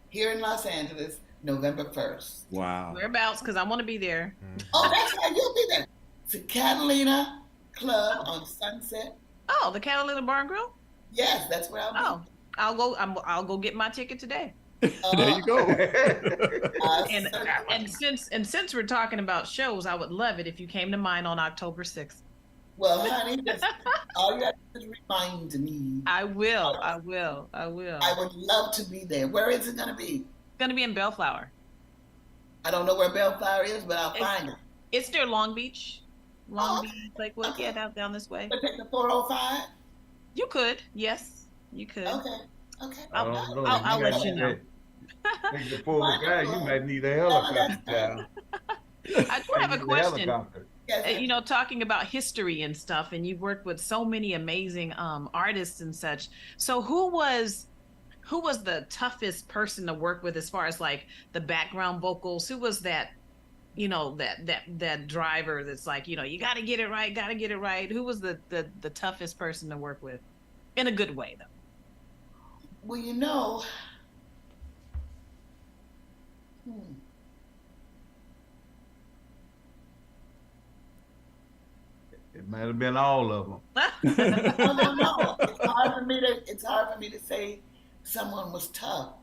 here in Los Angeles November 1st. Wow. Whereabouts? Because I want to be there. Oh, that's right, you'll be there. It's a Catalina Club on Sunset. Oh, the Catalina Bar and Grill. Yes, that's where I'll be. Oh, I'll go. I'll go get my ticket today. There you go. And since we're talking about shows, I would love it if you came to mine on October 6th. Well, honey, all you have to do is remind me. I will. I would love to be there. Where is it going to be? It's going to be in Bellflower. I don't know where Bellflower is, but I'll find it. It's near Long Beach. Beach, Lakewood. Okay. Yeah, down this way. But take the 405? You could. Yes, you could. Okay. I'll let you know. Take the 405, you might need a helicopter. I do have a question. Yes. You know, talking about history and stuff, and you've worked with so many amazing artists and such. So who was the toughest person to work with as far as like the background vocals? Who was that, you know, that driver that's like, you know, you got to get it right. Who was the toughest person to work with in a good way though? Well, you know, It might have been all of them. no. It's hard for me to say someone was tough.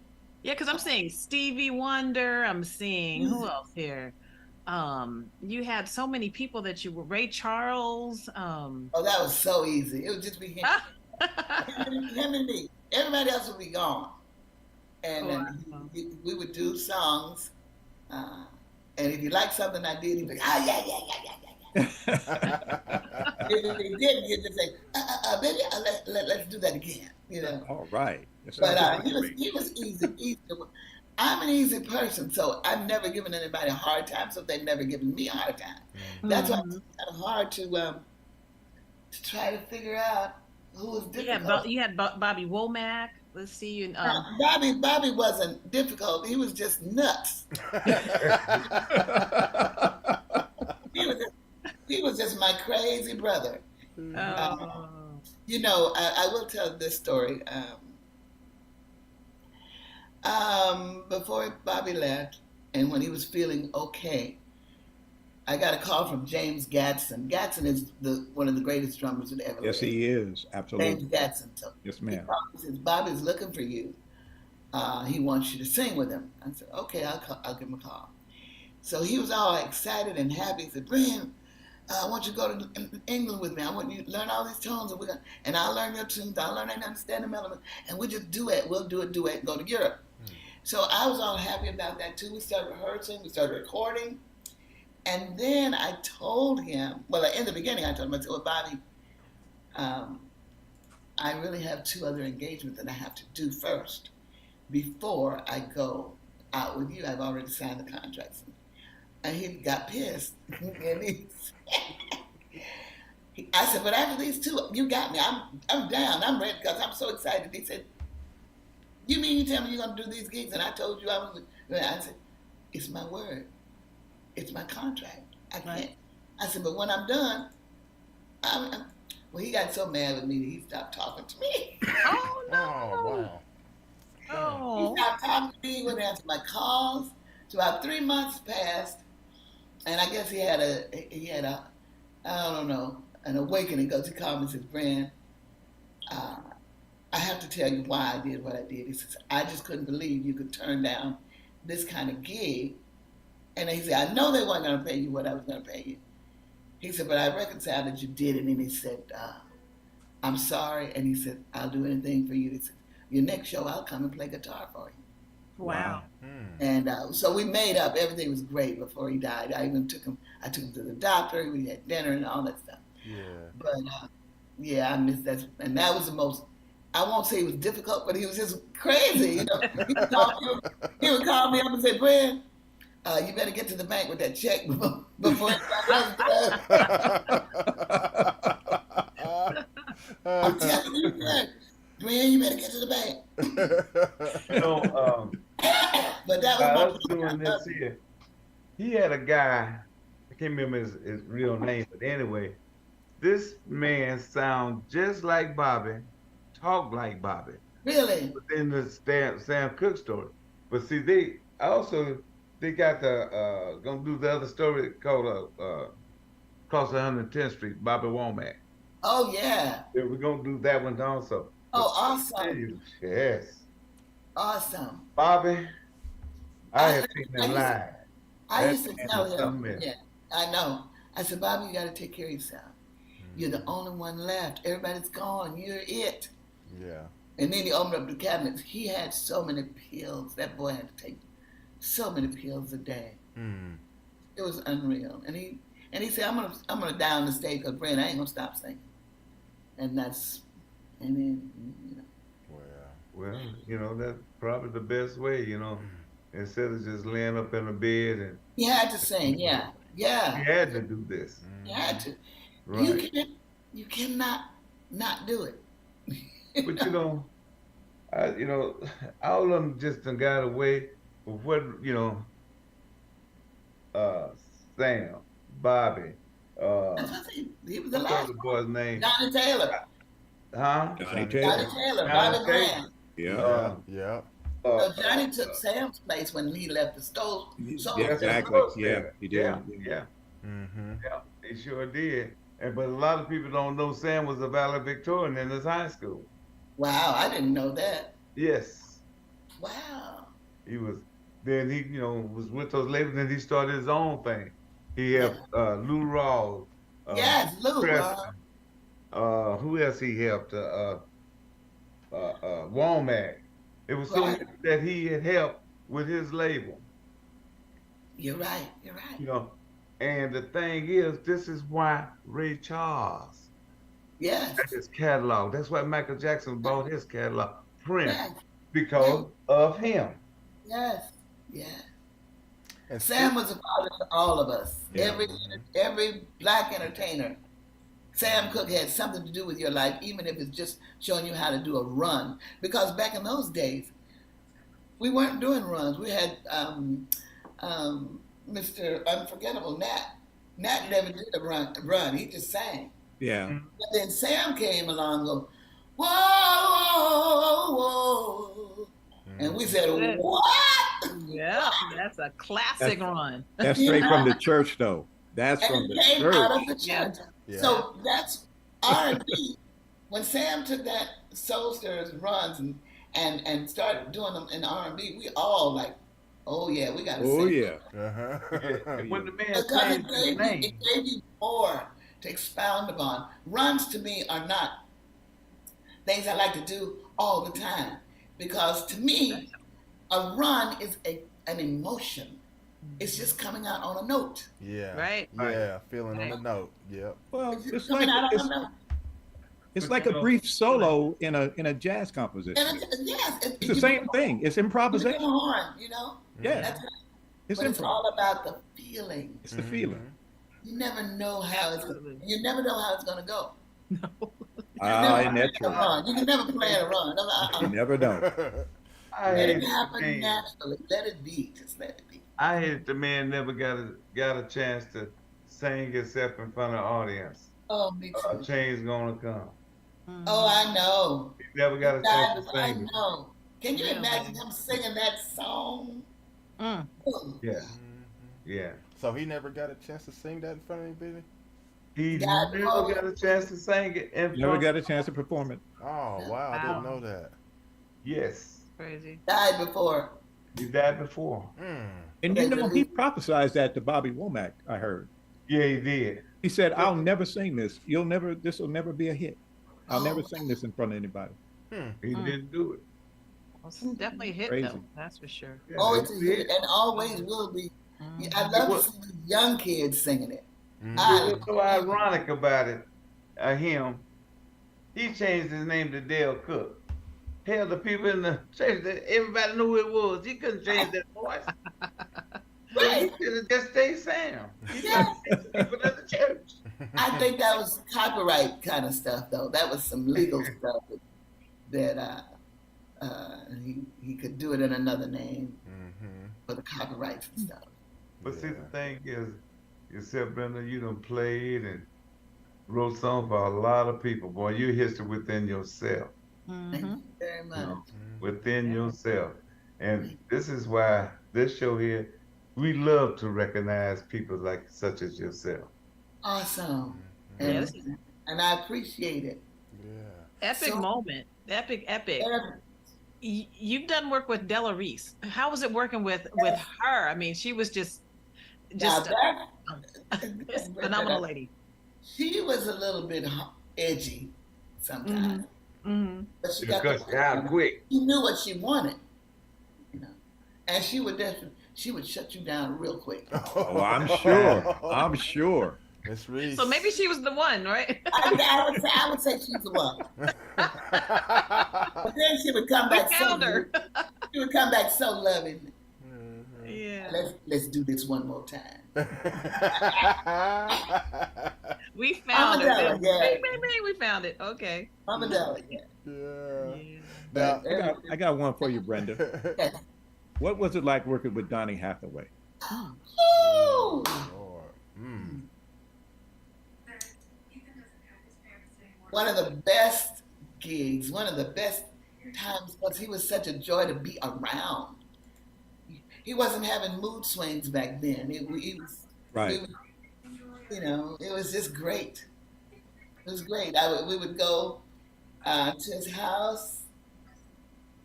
Yeah, because I'm seeing Stevie Wonder. I'm seeing who else here? You had so many people that you were. Ray Charles. Oh, that was so easy. It would just be him, him and me. Everybody else would be gone, and then we would do songs. And if you liked something I did, he'd be like, "Oh yeah." If he didn't, he'd just say, "Baby, let's do that again." You know. All right. But he was easy. I'm an easy person, so I've never given anybody a hard time, so they've never given me a hard time. That's why it's kind of hard to try to figure out who was difficult. You had Bobby Womack. Let's see you. Bobby wasn't difficult. He was just nuts. He was just my crazy brother. You know, I will tell this story. Before Bobby left, and when he was feeling okay, I got a call from James Gadson. Gadson is one of the greatest drummers that ever lived. Yes, he is. Absolutely. James Gadson. So yes, ma'am. He says, Bobby's looking for you. He wants you to sing with him. I said, okay, I'll give him a call. So he was all excited and happy. He said, Brenda, I want you to go to England with me. I want you to learn all these tones, and I'll learn your tunes. I'll learn and understand the melody, and we'll just duet. We'll do a duet and go to Europe. So I was all happy about that too. We started rehearsing. We started recording. And then I told him, well, in the beginning, I told him, I said, well, Bobby, I really have 2 other engagements that I have to do first before I go out with you. I've already signed the contracts. And he got pissed. And I said, but after these 2, you got me. I'm down. I'm ready because I'm so excited. He said, you mean you tell me you're going to do these gigs? And I told you I was. I said, it's my word. It's my contract. I can't. Right. I said, but when I'm done, well, he got so mad with me that he stopped talking to me. Oh, no. Oh, wow. Oh. He stopped talking to me, wouldn't answer my calls. So about 3 months passed, and I guess he had a I don't know, an awakening because he called me and said, Brand, I have to tell you why I did what I did. He says, I just couldn't believe you could turn down this kind of gig. And he said, I know they weren't going to pay you what I was going to pay you. He said, but I reconciled that you did it. And he said, I'm sorry. And he said, I'll do anything for you. He said, your next show, I'll come and play guitar for you. Wow. And so we made up. Everything was great before he died. I took him to the doctor. We had dinner and all that stuff. Yeah. But yeah, I missed that. And that was the most, I won't say it was difficult, but he was just crazy. You know, he would call me up and say, Brand, you better get to the bank with that check before it's done. I'm telling you, Brand, you better get to the bank. You know, but that was my doing this here. He had a guy, I can't remember his real name, but anyway, this man sounds just like Bobby, talk like Bobby. Really? Within the Sam Cooke story. But see, I also they got the gonna do the other story called Cross 110th Street, Bobby Womack. Oh yeah. Yeah, we're gonna do that one also. Oh, But I tell awesome. you, yes, Awesome. Bobby, I I, have seen I him used to, live. I That used to man tell is him, something else. yeah, I know. I said, Bobby, you got to take care of yourself. You're the only one left. Everybody's gone. You're it. Yeah. And then he opened up the cabinets. He had so many pills. That boy had to take so many pills a day. Mm. It was unreal. And he said, I'm gonna die on the stage because Brenda, I ain't gonna stop singing. And then Well. Well, that's probably the best way, instead of just laying up in a bed and he had to sing. Yeah, he yeah, had to do this. he had to. Right. You cannot not do it. But all of them just done got away with what, uh, Sam, Bobby, That's what he was the what's the last other one. boy's name? Johnny Taylor. Huh? Johnny Johnny Taylor. Taylor. Johnny Bobby Taylor. Graham. Yeah. Yeah. So Johnny took Sam's place when he left the stove. So Yeah, exactly. Yeah, he did. Yeah, Mm-hmm. yeah, he sure did. But a lot of people don't know Sam was a valedictorian in his high school. wow, I didn't know that. Yes, Wow. he was. Then he, was with those labels, and he started his own thing. He helped Lou Rawls. Yes, Lou. Preston. Who else he helped? Womack. It was so Right. many that he had helped with his label. You're right. You're right. And the thing is, this is why Ray Charles Yes. got his catalog. That's why Michael Jackson bought his catalog, Prince, Yes. because of him. Yes. Yes. And Sam was a father to all of us. Yeah. Every black entertainer. Sam Cooke had something to do with your life, even if it's just showing you how to do a run. Because back in those days, we weren't doing runs. We had Mr. Unforgettable Nat. Nat never did a run. He just sang. Yeah. But then Sam came along and go, whoa, whoa, whoa. And we said, what? Yeah, that's a classic run. That's straight from the church, though. That's And from it the came church. out of the church. Yeah. So that's R&B. When Sam took that Soul Stirrers runs and started doing them in R&B, we all like, oh yeah, we got to Oh, sing. yeah. Uh-huh. When the man Because changed his it name, gave you more to expound upon. Runs to me are not things I like to do all the time. Because to me, a run is an emotion. It's just coming out on a note. Yeah. Right. Yeah. Feeling on the note. Yep. Well, It's just it's coming like out on a note. it's like a brief solo in a jazz composition. And yes, It's the same thing. It's You improvisation. a horn, Yeah, That's right. it's But it's improv. all about the feeling. It's the feeling. You never know how it's going to go. Ah, and that's Come true. on, you can never plan a run. You never know. I Let hate it the happen man. naturally. Let it be. Just let it be. I hate the man never got a chance to sing himself in front of an audience. Oh, me A too. change gonna come. Oh, I know. He never got a chance to I sing it. know. Can you Yeah. imagine him singing that song? Mm. Ooh. Yeah, yeah. So he never got a chance to sing that in front of anybody? He God, never oh. got a chance to sing it in Never front. got a chance to perform it. Oh, wow. I didn't know that. Yes, Crazy. Died before. he died before. Mm. And you know, he prophesied that to Bobby Womack, I heard. Yeah, he did. He said, I'll never sing this. This will never be a hit. I'll never sing this in front of anybody. He didn't do it. Well, it's definitely a hit, Crazy. though. That's for sure. Yeah, Oh, that's it's a hit, and always will be. I love to see these young kids singing it. What's so ironic about it, him, he changed his name to Dale Cook. Hell, the people in the church, everybody knew who it was. He couldn't change that voice. He should have just stayed Sam. He Yeah. got people in the church. I think that was copyright kind of stuff, though. That was some legal stuff that he could do it in another name for the copyrights and stuff. But see, the thing is, yourself, Brenda, you done played and wrote songs for a lot of people. Boy, you're history within yourself. Thank you very much. Within yourself. And this is why this show here, we love to recognize people like such as yourself. Awesome. Yeah, And, this is and I appreciate it. Yeah. epic So- moment. Epic. Every- You've done work with Della Reese. How was it working with her? I mean, she was just Now a phenomenal lady. she was a little bit edgy sometimes. But she got Because the, out quick. she knew what she wanted, you know. And she would shut you down real quick. Oh, I'm sure. I'm sure. Miss Reese. So maybe she was the one, right? I would say she's the one. But then she would come back so found her. she would come back so loving. Yeah. Let's do this one more time. We found Mama it. Della, yeah. We found it. Okay. Mama Della, yeah. Yeah. But Now, I got one for you, Brenda. yes. What was it like working with Donny Hathaway? Ooh. Lord. Mm. One of the best gigs, one of the best times, because he was such a joy to be around. He wasn't having mood swings back then. He was, Right. you know, it was just great. It was great. We would go to his house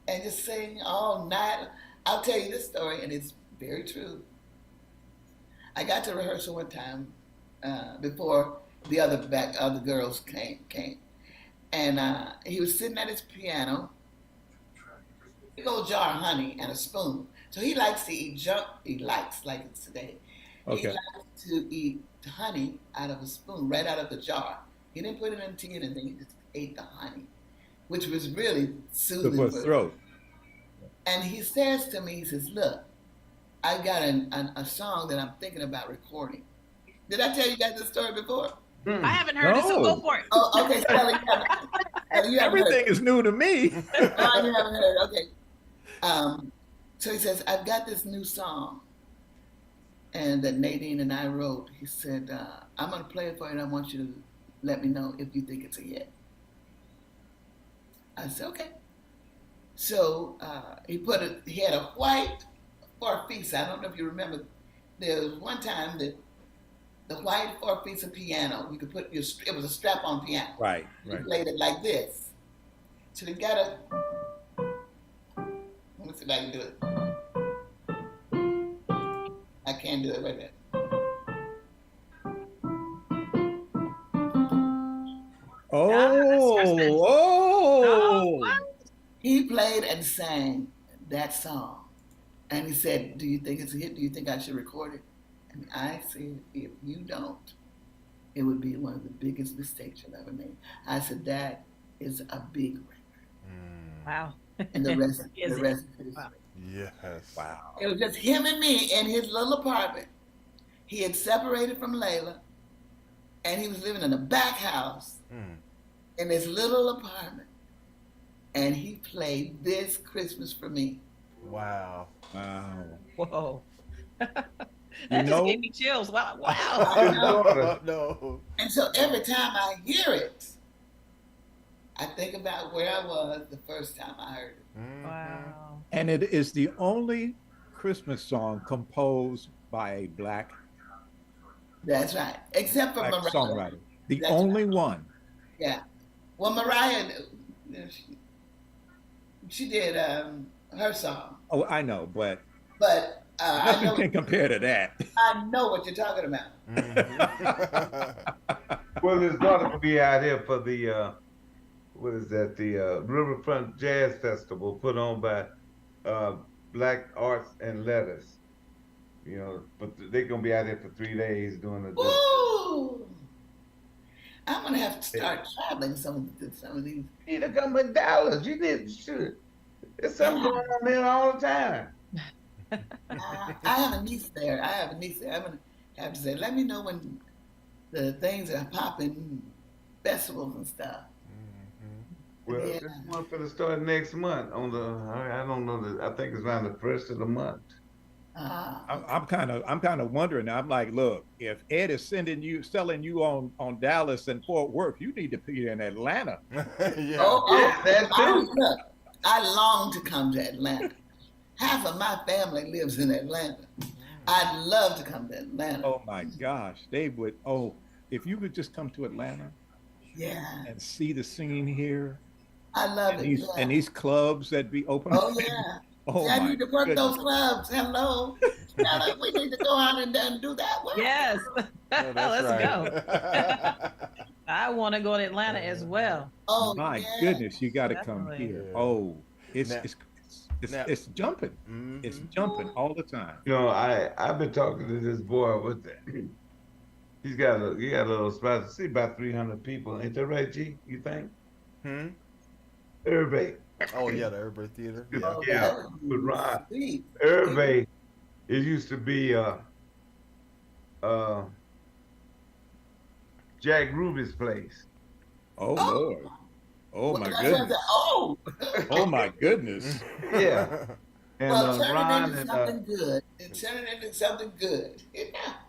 and just sing all night. I'll tell you this story, and it's very true. I got to rehearsal one time before the other girls came, and he was sitting at his piano, big old jar of honey and a spoon. So he likes to eat junk. He likes, like it's today. Okay. He likes to eat honey out of a spoon, right out of the jar. He didn't put it in tea or anything. He just ate the honey, which was really soothing For his throat. And he says to me, he says, "Look, I got a song that I'm thinking about recording." Did I tell you guys this story before? I haven't heard it, so No. go for it. Oh, okay. Sally, you haven't Everything is new to me. heard. Oh, you haven't heard. Okay. So he says, "I've got this new song, and that Nadine and I wrote." He said, "I'm going to play it for you, and I want you to let me know if you think it's a hit." I said, "Okay." So he had a white Farfisa. I don't know if you remember. There was one time that the white Farfisa piano, you could it was a strap-on piano. Right. You Right. played it like this. So they got a. Let me see if I can do it. I can't do it right there. Oh. He played and sang that song. And he said, "Do you think it's a hit? Do you think I should record it?" And I said, "If you don't, it would be one of the biggest mistakes you'll ever make." I said, "That is a big record." Wow. And the rest Is the it? rest is Wow. Yes. Wow. It was just him and me in his little apartment. He had separated from Layla, and he was living in a back house in his little apartment. And he played "This Christmas for Me." Wow. Wow. Whoa. You That know- just gave me chills. Wow. Wow. I know. No. And so every time I hear it, I think about where I was the first time I heard it. Wow. And it is the only Christmas song composed by a black That's right. Except for Mariah. songwriter. The That's only one. Yeah. Well, Mariah, she did her song. Oh, I know, but But I nothing can compare to that. I know what you're talking about. Well, his daughter will be out here for the what is that? The Riverfront Jazz Festival put on by Black Arts and Letters. You know, but they're gonna be out here for 3 days doing the. Ooh. I'm gonna have to start traveling some of these. You need to come to Dallas. You need shoot. There's something going on there all the time. I have a niece there. I'm gonna have to say, let me know when the things are popping, festivals and stuff. Well, Yeah. this one for the start next month on the. I don't know. I think it's around the first of the month. I'm kind of wondering. I'm like, look, if Ed is selling you on Dallas and Fort Worth, you need to be in Atlanta. Yeah. Oh, Yeah, that too. look, I long to come to Atlanta. half of my family lives in Atlanta. I'd love to come to Atlanta. Oh my gosh, they would. Oh, if you could just come to Atlanta Yeah, and see the singing here I love and it. these Yeah. and these clubs that be open. Oh yeah. Oh See, I my need to work goodness. those clubs. Hello. Stella, we need to go out and do that work. Yes. No, that's Let's go. right. I want to go to Atlanta as well. Oh My yeah. goodness, you got to come Definitely. here. Yeah. Oh, it's Now- it's it's, now- it's jumping. Mhm. It's jumping all the time. You know, I've been talking to this boy with that. He got a little spot. See about 300 people. Ain't that right, G? You think? Hmm? Everybody. Oh yeah, the Urban Theater. Yeah. Oh, Yeah, that would with be Ron. sweet. Everybody. It used to be Jack Ruby's place. Oh Oh. Lord. Oh my That's what I goodness. said. Oh. Oh my goodness. Yeah. And Well, turn Ron it into and something good. Turn it into something good.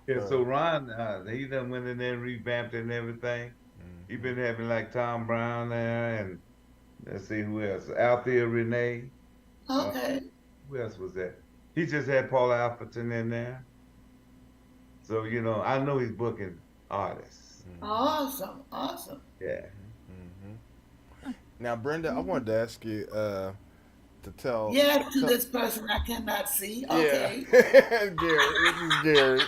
yeah, so Ron, he done went in there and revamped it and everything. He been having like Tom Brown there, and let's see who else. Althea Renee. Okay. Who else was that? He just had Paula Alperton in there. So you know, I know he's booking artists. Awesome. Awesome. Yeah. Now, Brenda, I wanted to ask you to tell. Yes, to this person I cannot see. Okay. Yeah, Gary. This is Gary.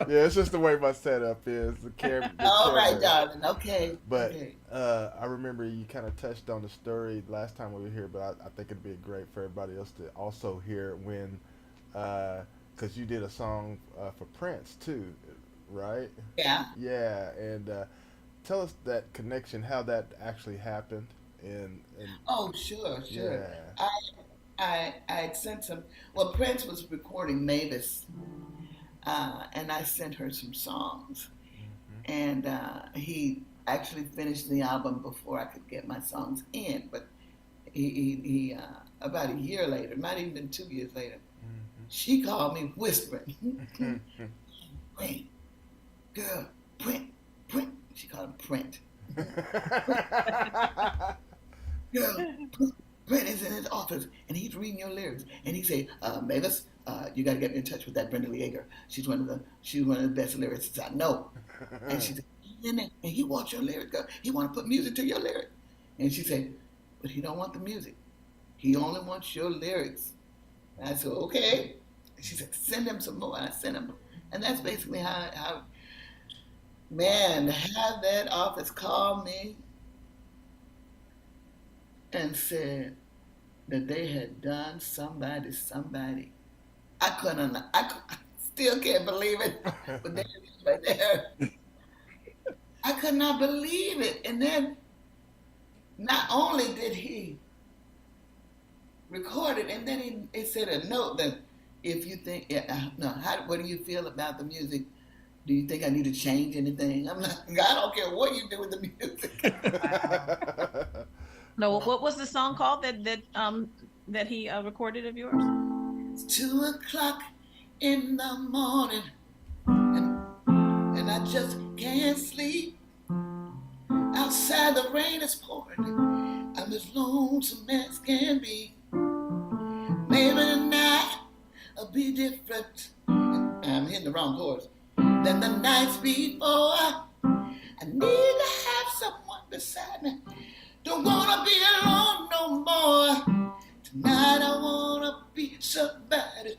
Yeah, it's just the way my setup is. The camera. All right, darling. Okay. But okay. I remember you kind of touched on the story last time we were here, but I think it'd be great for everybody else to also hear when, because you did a song for Prince too, right? Yeah. Yeah, and tell us that connection, how that actually happened, and Oh, sure. yeah. I had sent some. Well, Prince was recording Mavis, and I sent her some songs, and he actually finished the album before I could get my songs in. But he about a year later, not even been 2 years later, she called me whispering, "Wait, girl, Print." She called him Print. Girl, Brent is in his office and he's reading your lyrics. And he say, Mavis, you got to get me in touch with that Brenda Lieger. She's one of the best lyricists I know. And she said, and he wants your lyrics, girl. He want to put music to your lyrics. And she said, but he don't want the music. He only wants your lyrics. And I said, okay. And she said, send him some more. And I sent him. And that's basically how man, to have that office call me and said that they had done somebody. I still can't believe it, but there it is right there. I could not believe it. And then not only did he record it, and then he said a note that if you think, what do you feel about the music? Do you think I need to change anything? I'm like, I don't care what you do with the music. No, what was the song called that he recorded of yours? It's 2:00 in the morning, and I just can't sleep. Outside the rain is pouring. I'm as lonesome as can be. Maybe tonight will be different. I'm hitting the wrong chords. Than the nights before. I need to have someone beside me. Don't wanna be alone no more. Tonight I wanna be somebody.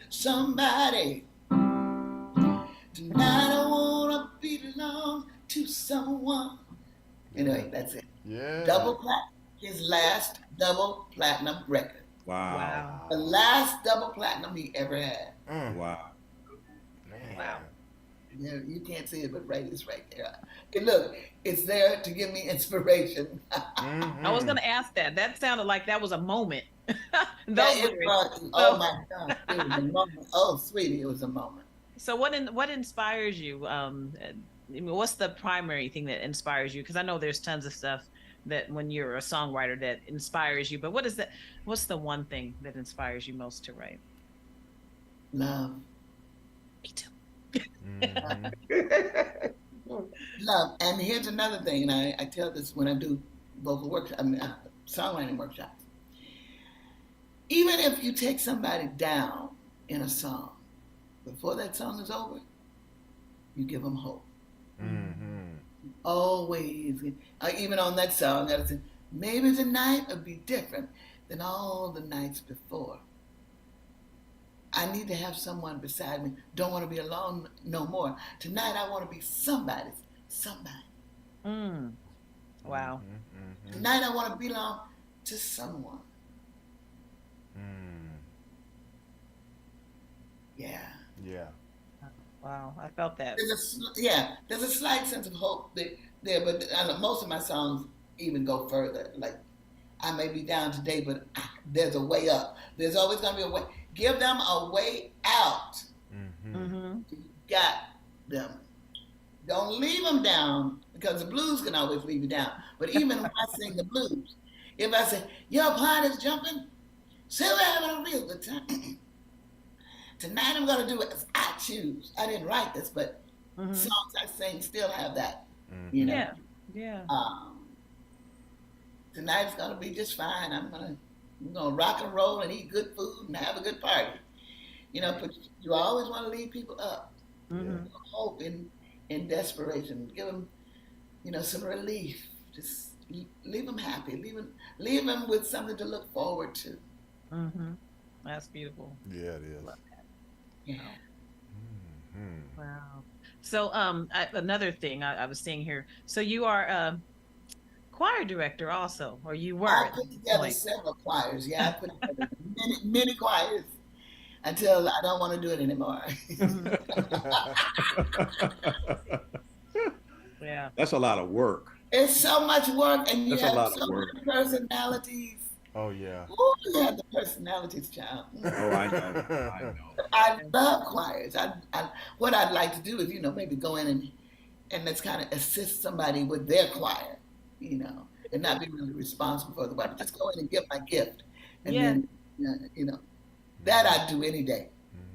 Tonight I wanna belong to someone. Anyway, that's it. Yeah. Double platinum. His last double platinum record. Wow. The last double platinum he ever had. Wow. Man. Wow. You can't see it, but it's right there. And look, it's there to give me inspiration. I was going to ask that. That sounded like that was a moment. Oh my God, it was a moment. Oh, sweetie, it was a moment. So what inspires you? What's the primary thing that inspires you? Because I know there's tons of stuff that when you're a songwriter that inspires you, but what's the one thing that inspires you most to write? Love. Me too. Love. And here's another thing, and I tell this when I do vocal workshops, songwriting workshops. even if you take somebody down in a song, before that song is over, you give them hope. Always, even on that song, I said, maybe tonight will be different than all the nights before. I need to have someone beside me. Don't want to be alone no more. Tonight I want to be somebody's somebody. Wow. Tonight I want to belong to someone. Yeah. Yeah. Wow. I felt that. There's a slight sense of hope there, but most of my songs even go further. Like, I may be down today, but there's a way up. There's always going to be a way. Give them a way out. You got them. Don't leave them down, because the blues can always leave you down. But even when I sing the blues, if I say, your party's jumping, say we're having a real good time. Tonight I'm going to do it as I choose. I didn't write this, but songs I sing still have that. You know? Yeah. Tonight's going to be just fine. We're going to rock and roll and eat good food and have a good party. You know, but you always want to lead people up. Hope in desperation. Give them, you know, some relief. Just leave them happy. Leave them with something to look forward to. That's beautiful. Yeah, it is. Love that. Yeah. Wow. So another thing I was seeing here. So you are a choir director also, or you were? I put together several choirs. Yeah, I put together many choirs until I don't want to do it anymore. Yeah. That's a lot of work. It's so much work, and you That's a have lot so of work. many personalities. Oh yeah. Ooh, you have the personalities, child. Oh, I know. I love choirs. What I'd like to do is, you know, maybe go in and let's kind of assist somebody with their choir, you know, and not be really responsible for the choir. Just go in and give my gift, and then, you know, that I'd do any day.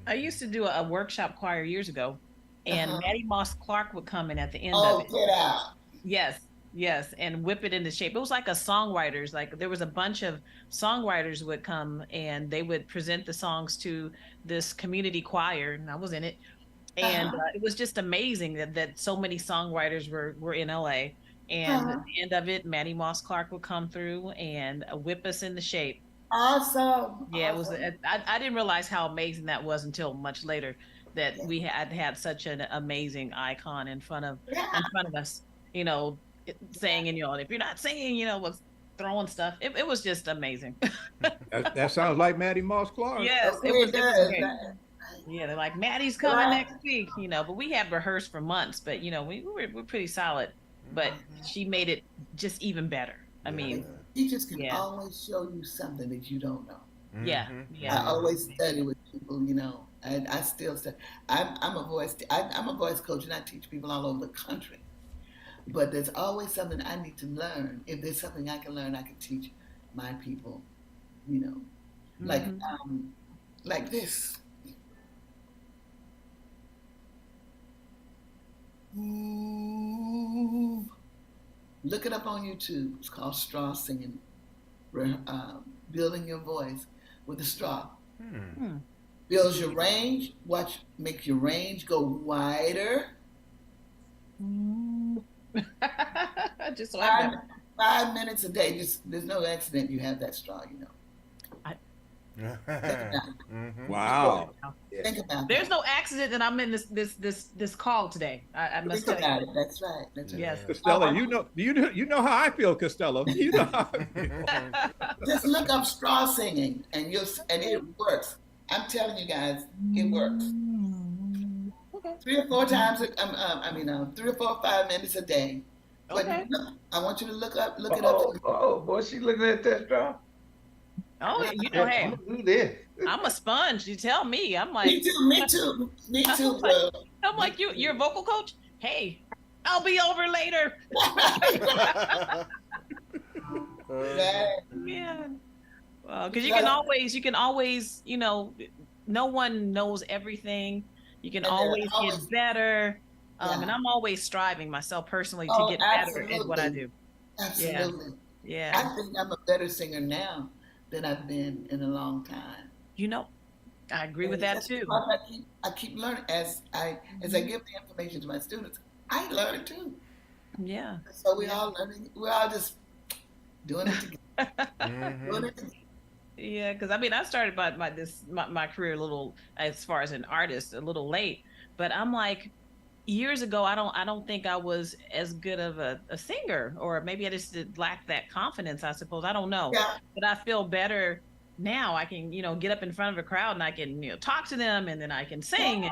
I used to do a workshop choir years ago, and Maddie Moss Clark would come in at the end Oh, of it. get out. Yes, and whip it into shape. It was like a songwriters, like there was a bunch of songwriters would come and they would present the songs to this community choir, and I was in it. And it was just amazing that so many songwriters were in LA. And at the end of it, Maddie Moss Clark would come through and whip us into shape. Awesome. Yeah, awesome. It was. I didn't realize how amazing that was until much later, that we had such an amazing icon in front of us. You know, saying, and you know, if you're not singing, you know, was throwing stuff. It was just amazing. That sounds like Maddie Moss Clark. Yes, it was does. Yeah, they're like, Maddie's coming next week, you know, but we had rehearsed for months, but you know, we're pretty solid. But she made it just even better. I mean, teachers can always show you something that you don't know. Yeah. I always study with people, you know, and I still study. I'm a voice coach, and I teach people all over the country. But there's always something I need to learn. If there's something I can learn, I can teach my people, you know, like this. Ooh. Look it up on YouTube. It's called straw singing, building your voice with a straw. Builds your range. Make your range go wider. Just so 5 minutes a day. There's no accident you have that straw, you know. Wow. Think about it. There's no accident that I'm in this call today. I must Think tell about you. it. That's right. That's right. Yes. Costello, you know how I feel, Costello. You know how I feel. Just look up straw singing, and it works. I'm telling you guys, it works. Okay. 3 or 4 times. 3 or 4 or 5 minutes a day. But Okay. I want you to look it up. Oh, boy, she looking at that straw. Oh, you know, hey, I'm gonna do this. I'm a sponge. You tell me. I'm like, Me too, bro. I'm like, you're a vocal coach? Hey, I'll be over later. Yeah. Well, because you can always, you know, no one knows everything. You can always get better. And I'm always striving myself personally to get better at what I do. Absolutely. Yeah. I think I'm a better singer now than I've been in a long time. You know, I agree with that too. I keep learning as I give the information to my students. I learn too. Yeah. So we all learning. We're all just doing it together. Doing it together. Yeah, because I mean, I started my career a little, as far as an artist, a little late, but I'm like, years ago, I don't think I was as good of a singer, or maybe I just lacked that confidence, I suppose. I don't know. Yeah. But I feel better now. I can, get up in front of a crowd and I can, talk to them, and then I can sing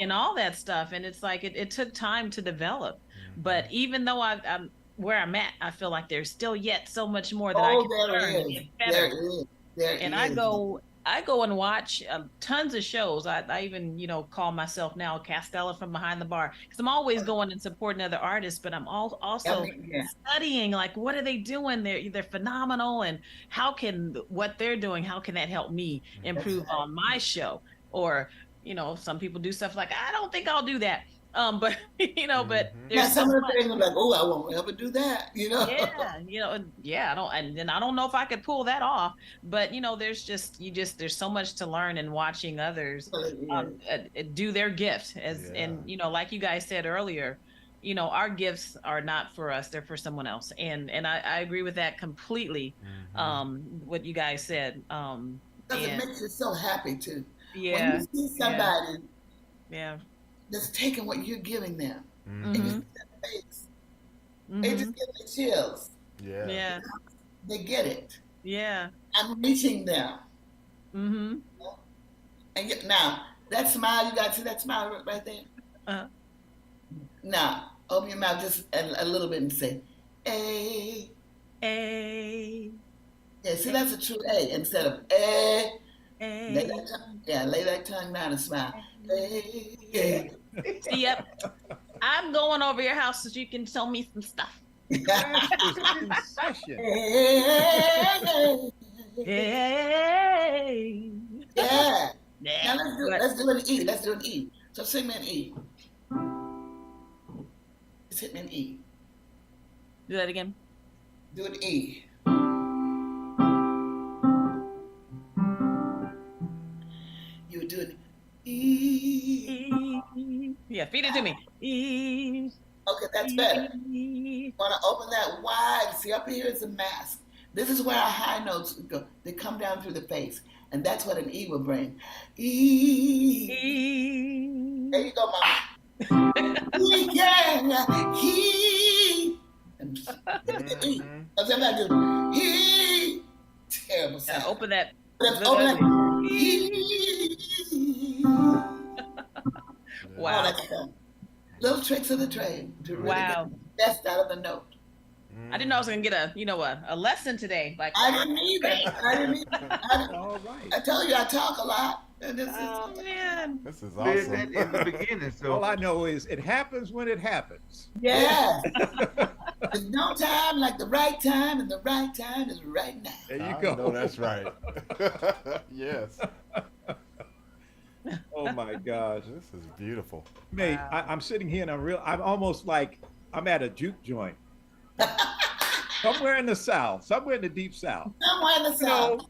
and all that stuff. And it's like, it took time to develop. But even though I'm where I'm at, I feel like there's still yet so much more that I can learn and get better. I go and watch tons of shows. I even, call myself now Castella from behind the bar, because I'm always going and supporting other artists, but I'm also studying, like, what are they doing? They're phenomenal. And how can what they're doing, how can that help me improve on my show? Or, some people do stuff like, I don't think I'll do that. But but there's some of the things I'm like, oh, I won't ever do that, I don't know if I could pull that off. But there's so much to learn in watching others do their gift, and like you guys said earlier, our gifts are not for us, they're for someone else, and I agree with that completely. What you guys said, because it makes you so happy too. Yeah, when you see somebody that's taking what you're giving them, and you see their face, they just give me chills. Yeah. They get it. Yeah. I'm reaching them. And now, that smile, you got to see that smile right there? Now, open your mouth just a little bit and say, A. A. Yeah, see, that's a true A instead of A. Lay that tongue down and smile. A. See, yep. I'm going over your house so you can tell me some stuff. Hey. Yeah. Now let's do an E. Let's do an E. So sing me an E. Just hit me an E. Do that again. Do an E. You would do an E. Yeah, feed it to me. E. Okay, that's better. You want to open that wide. See, up here is a mask. This is where our high notes go. They come down through the face. And that's what an E will bring. E. E. There you go, Mama. E. Yeah. E. E. Everybody do E. Terrible sound. Yeah, open that. Open that. E. Wow. Oh, that's fun. Little tricks of the trade to really get the best out of the note. I didn't know I was gonna get a lesson today. Like I didn't either. All right. I told you I talk a lot. And this man, this is awesome. In the beginning, so all I know is it happens when it happens. Yeah. There's no time like the right time, and the right time is right now. There you go. No, that's right. Yes. Oh my gosh, this is beautiful. Mate, I'm sitting here and I'm almost like I'm at a juke joint. Somewhere in the South, somewhere in the deep South. Somewhere in the South.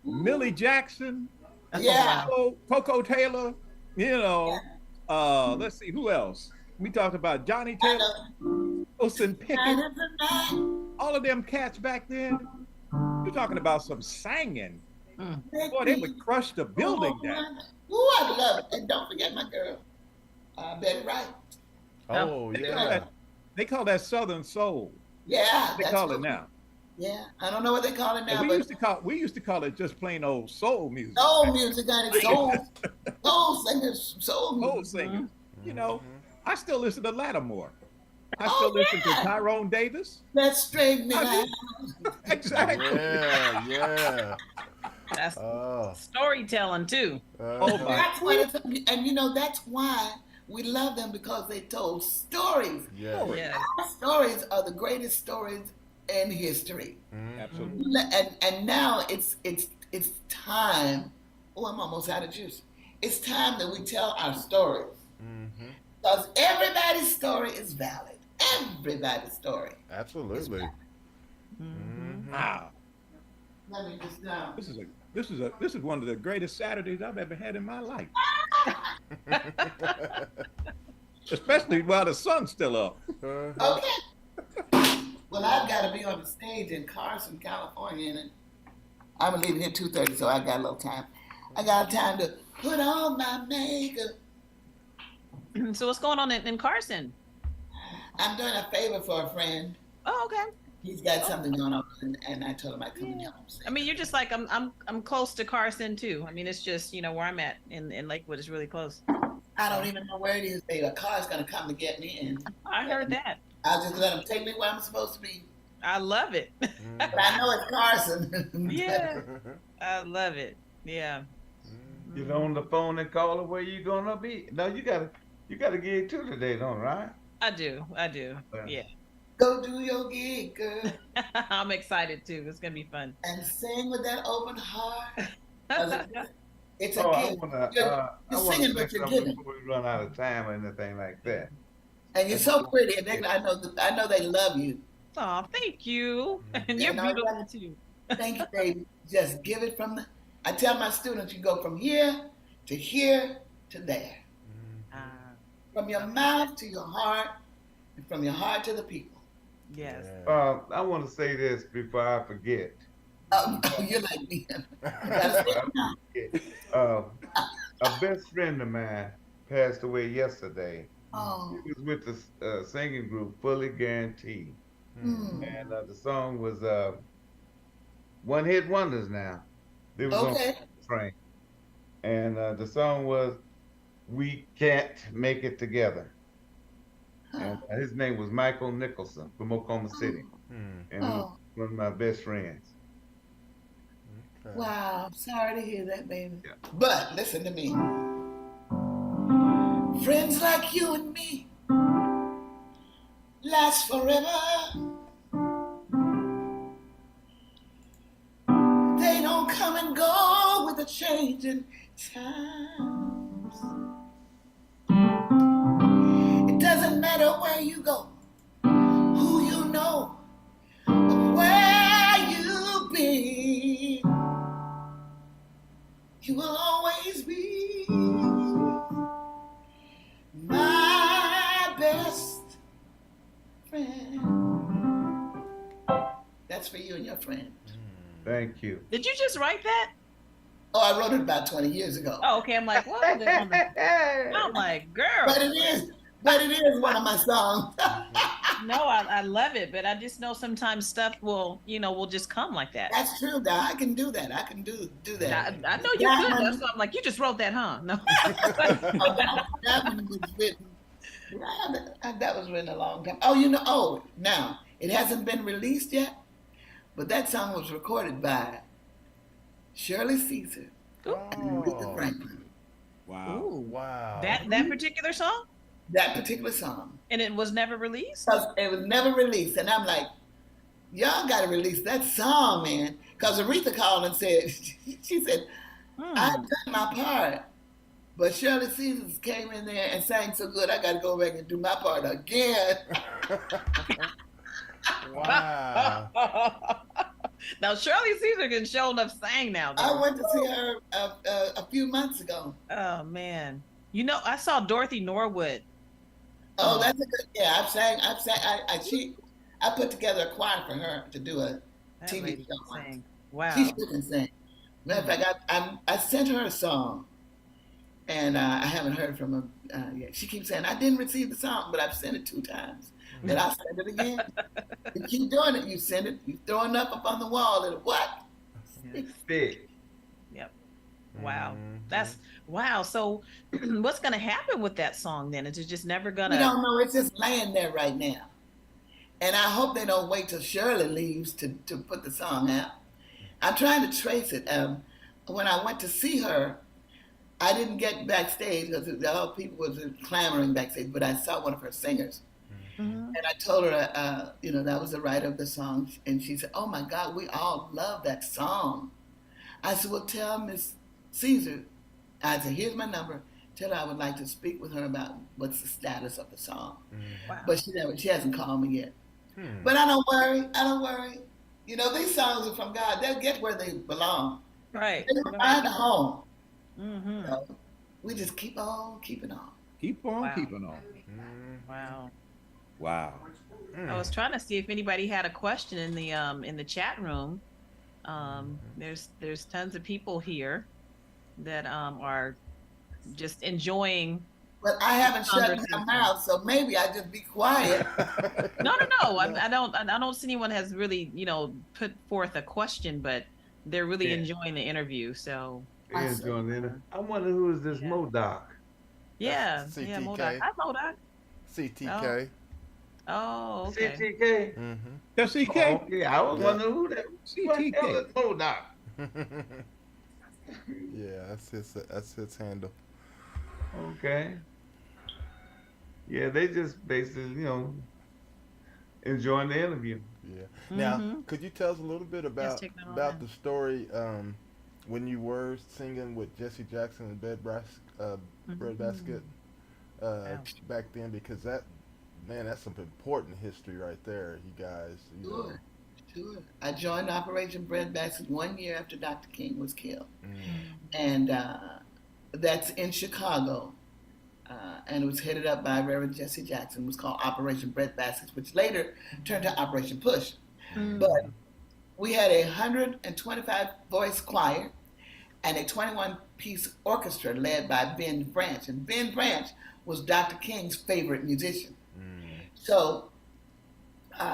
Millie Jackson, yeah, Coco Taylor, let's see, who else? We talked about Johnny Taylor, Wilson Pickett, all of them cats back then. You're talking about some singing. Boy, they would crush the building down. Ooh, I love it. And don't forget my girl, Betty Wright. Oh, yeah. They call that Southern Soul. Yeah. They call it now. Yeah. I don't know what they call it now. We used to call it just plain old soul music. Soul music, honey. Soul singers. Soul singers. I still listen to Lattimore. I still listen to Tyrone Davis. That's straight me. Exactly. Yeah. That's storytelling too. That's what it's, and that's why we love them, because they told stories. Yeah. Our stories are the greatest stories in history. Absolutely. And now it's time. Oh, I'm almost out of juice. It's time that we tell our stories, because everybody's story is valid. Everybody's story. Absolutely. Wow. Let me just This is one of the greatest Saturdays I've ever had in my life. Especially while the sun's still up. Okay. Well, I've got to be on the stage in Carson, California, and I'm leaving here 2:30, so I got a little time. I got time to put on my makeup. So what's going on in Carson? I'm doing a favor for a friend. Oh, okay. He's got something going on, and I told him I'd come and help him. I mean, you're just like I'm close to Carson too. I mean, it's just where I'm at in Lakewood is really close. I don't even know where it is, baby. A car's gonna come to get me, and I heard that. I'll just let him take me where I'm supposed to be. I love it. But I know it's Carson. Yeah, I love it. Yeah. Get on the phone and call her where you gonna be. No, you gotta get to today, don't right? I do. Yeah. Go do your gig, girl. I'm excited too. It's gonna be fun. And sing with that open heart. It's a I gift. wanna You're singing, but you're giving. before we run out of time or anything like that. And you're so pretty, and I know they love you. Oh, thank you. And you're beautiful too. Thank you, baby. Just give it from I tell my students, you go from here to there. From your mouth to your heart, and from your heart to the people. Yes. I want to say this before I forget. You're like me. A best friend of mine passed away yesterday. Oh. He was with the singing group Fully Guaranteed. And the song was One Hit Wonders now. They was on train. And the song was We Can't Make It Together. And his name was Michael Nicholson from Oklahoma City. And he was one of my best friends. Okay. Wow, I'm sorry to hear that, baby. Yeah. But listen to me. Friends like you and me last forever. They don't come and go with the changing times. It doesn't matter where you go, who you know, or where you've been. You will always be my best friend. That's for you and your friend. Thank you. Did you just write that? Oh, I wrote it about 20 years ago. Oh, okay. I'm like, what? I'm like, girl. But it is one of my songs. No, I love it, but I just know sometimes stuff will just come like that. That's true, though. I can do that. I can do that. I know you could. That's why I'm like, you just wrote that, huh? No. That one was written. That was written a long time. Oh, now it hasn't been released yet, but that song was recorded by Shirley Caesar and Aretha Franklin. Wow. Ooh. Wow. That particular song? That particular song. And it was never released? It was never released, and I'm like, y'all got to release that song, man. Because Aretha called and said, she said, I've done my part. But Shirley Caesar came in there and sang so good, I got to go back and do my part again. Wow. Now, Shirley Caesar can show enough sang now. Though. I went to see her a few months ago. Oh, man. I saw Dorothy Norwood. Oh, that's a good, yeah, I put together a choir for her to do a That TV lady show. can sing. Wow. She still can sing. Matter of fact, I sent her a song, and I haven't heard from her yet. She keeps saying, I didn't receive the song, but I've sent it 2 times. And I'll send it again. You keep doing it, you send it, you throwing up on the wall, and what? Big. Yep. Wow. Wow. So what's going to happen with that song then? Is it just never going to? We don't know. It's just laying there right now. And I hope they don't wait till Shirley leaves to put the song out. I'm trying to trace it. When I went to see her, I didn't get backstage because all people was clamoring backstage, but I saw one of her singers. And I told her, that was the writer of the song. And she said, oh, my God, we all love that song. I said, well, tell Miss Caesar. I said, here's my number. Tell her I would like to speak with her about what's the status of the song. Wow. But she hasn't called me yet. But I don't worry. You know, these songs are from God. They'll get where they belong. Right. They will find a home. Mm-hmm. So we just keep on keeping on. Keep on Wow. keeping on. Wow. Wow. I was trying to see if anybody had a question in the chat room. There's tons of people here that are just enjoying. But I haven't shut my mouth, so maybe I just be quiet. No. I don't see anyone has really, put forth a question, but they're really enjoying the interview. So I wonder who is this Modoc? Yeah, That's yeah, CTK. Modoc. Hi, Modoc. CTK. Oh, okay. CTK? Mm-hmm. That's CK. Oh, yeah, I was wondering who that What the hell is Modoc? Yeah, that's his handle. Okay. Yeah, they just basically, enjoying the interview. Yeah. Now, could you tell us a little bit about the story when you were singing with Jesse Jackson and Breadbasket back then? Because that's some important history right there. You guys. Sure. I joined Operation Breadbasket 1 year after Dr. King was killed, and that's in Chicago. And it was headed up by Reverend Jesse Jackson. It was called Operation Breadbasket, which later turned to Operation Push. But we had a 125 voice choir and a 21-piece orchestra led by Ben Branch. And Ben Branch was Dr. King's favorite musician. So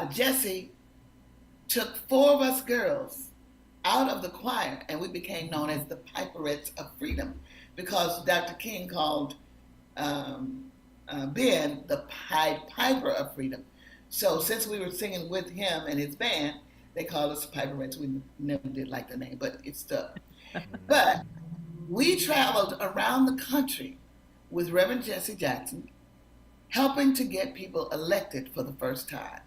Jesse took 4 of us girls out of the choir, and we became known as the Piperettes of Freedom, because Dr. King called Ben the Pied Piper of Freedom. So since we were singing with him and his band, they called us Piperettes. We never did like the name, but it stuck. But we traveled around the country with Reverend Jesse Jackson, helping to get people elected for the first time.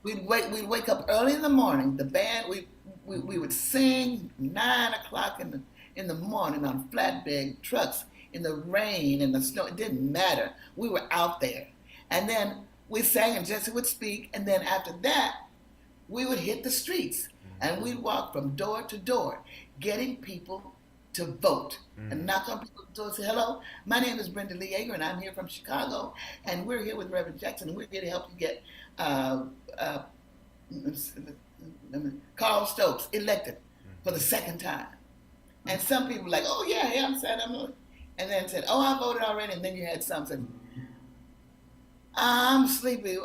We'd wake up early in the morning. The band, we would sing 9 o'clock in the morning on flatbed trucks, in the rain, in the snow. It didn't matter. We were out there. And then we sang and Jesse would speak. And then after that, we would hit the streets. And we'd walk from door to door, getting people to vote and knock on people's doors and say, hello, my name is Brenda Lee Yeager, and I'm here from Chicago. And we're here with Reverend Jackson. And we're here to help you get Carl Stokes elected for the second time. And some people were like, oh, yeah, I'm sad. And then said, oh, I voted already. And then you had some said, I'm sleepy.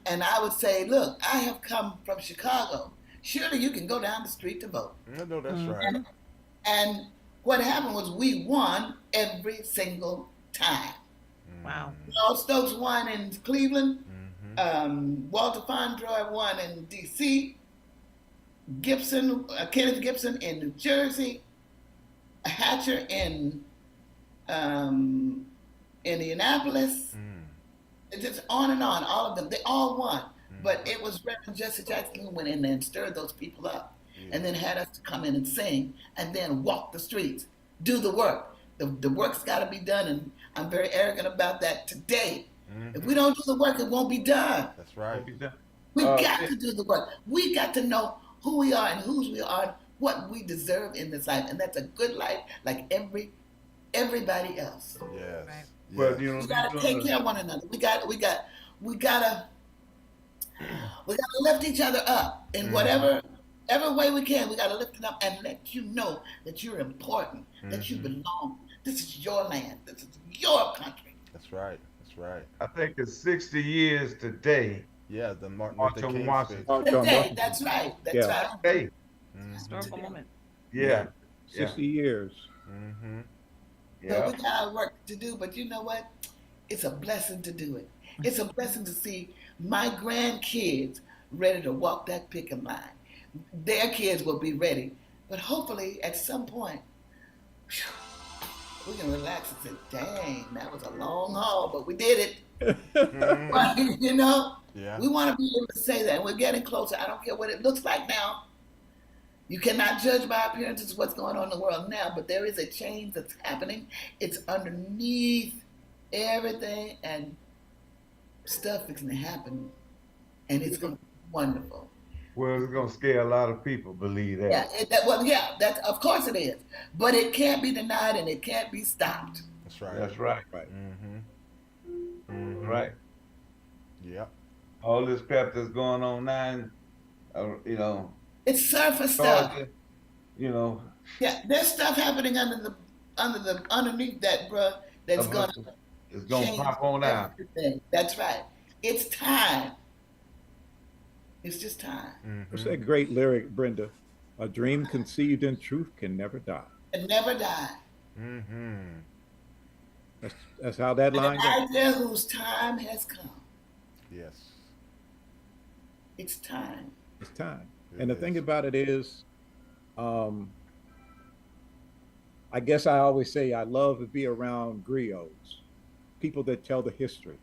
And I would say, look, I have come from Chicago. Surely you can go down the street to vote. No, that's right. And what happened was we won every single time. Wow. Carl Stokes won in Cleveland. Walter Fondroy won in D.C. Kenneth Gibson in New Jersey. Hatcher in Indianapolis. It's just on and on, all of them. They all won. But it was Reverend Jesse Jackson who went in there and stirred those people up and then had us to come in and sing and then walk the streets, do the work. The work's got to be done, and I'm very arrogant about that today. If we don't do the work, it won't be done. That's right. We've got to do the work. We got to know who we are and whose we are, what we deserve in this life, and that's a good life like everybody else. Yes. Right. Well, We gotta take care of one another. We gotta lift each other up in whatever way we can. We gotta lift it up and let you know that you're important, that you belong. This is your land. This is your country. That's right. That's right. I think it's 60 years today. Yeah, the Martin March Luther on King Washington. speech. Today, that's right. That's right. Hey, Historical moment. yeah. 60 years. So we got our work to do, but you know what? It's a blessing to do it. It's a blessing to see my grandkids ready to walk that picket line. Their kids will be ready, but hopefully at some point, we can relax and say, dang, that was a long haul, but we did it. You know? Yeah. We want to be able to say that. And we're getting closer. I don't care what it looks like now. You cannot judge by appearances what's going on in the world now, but there is a change that's happening. It's underneath everything, and stuff is going to happen, and it's going to be wonderful. Well, it's gonna scare a lot of people. Believe that. Yeah, well, yeah, that of course it is, but it can't be denied and it can't be stopped. That's right. That's right. Right. Right. Yep. All this crap that's going on now, you know, It's surface stuff. Georgia, you know, Yeah, there's stuff happening underneath that, bruh, that's gonna it's gonna change pop on out. everything. That's right. It's time. It's just time. What's that great lyric, Brenda? A dream conceived in truth can never die. It never die. That's how that And line goes. idea whose time has come. Yes. It's time. It's time. It And the is. thing about it is, I guess I always say I love to be around griots, people that tell the history,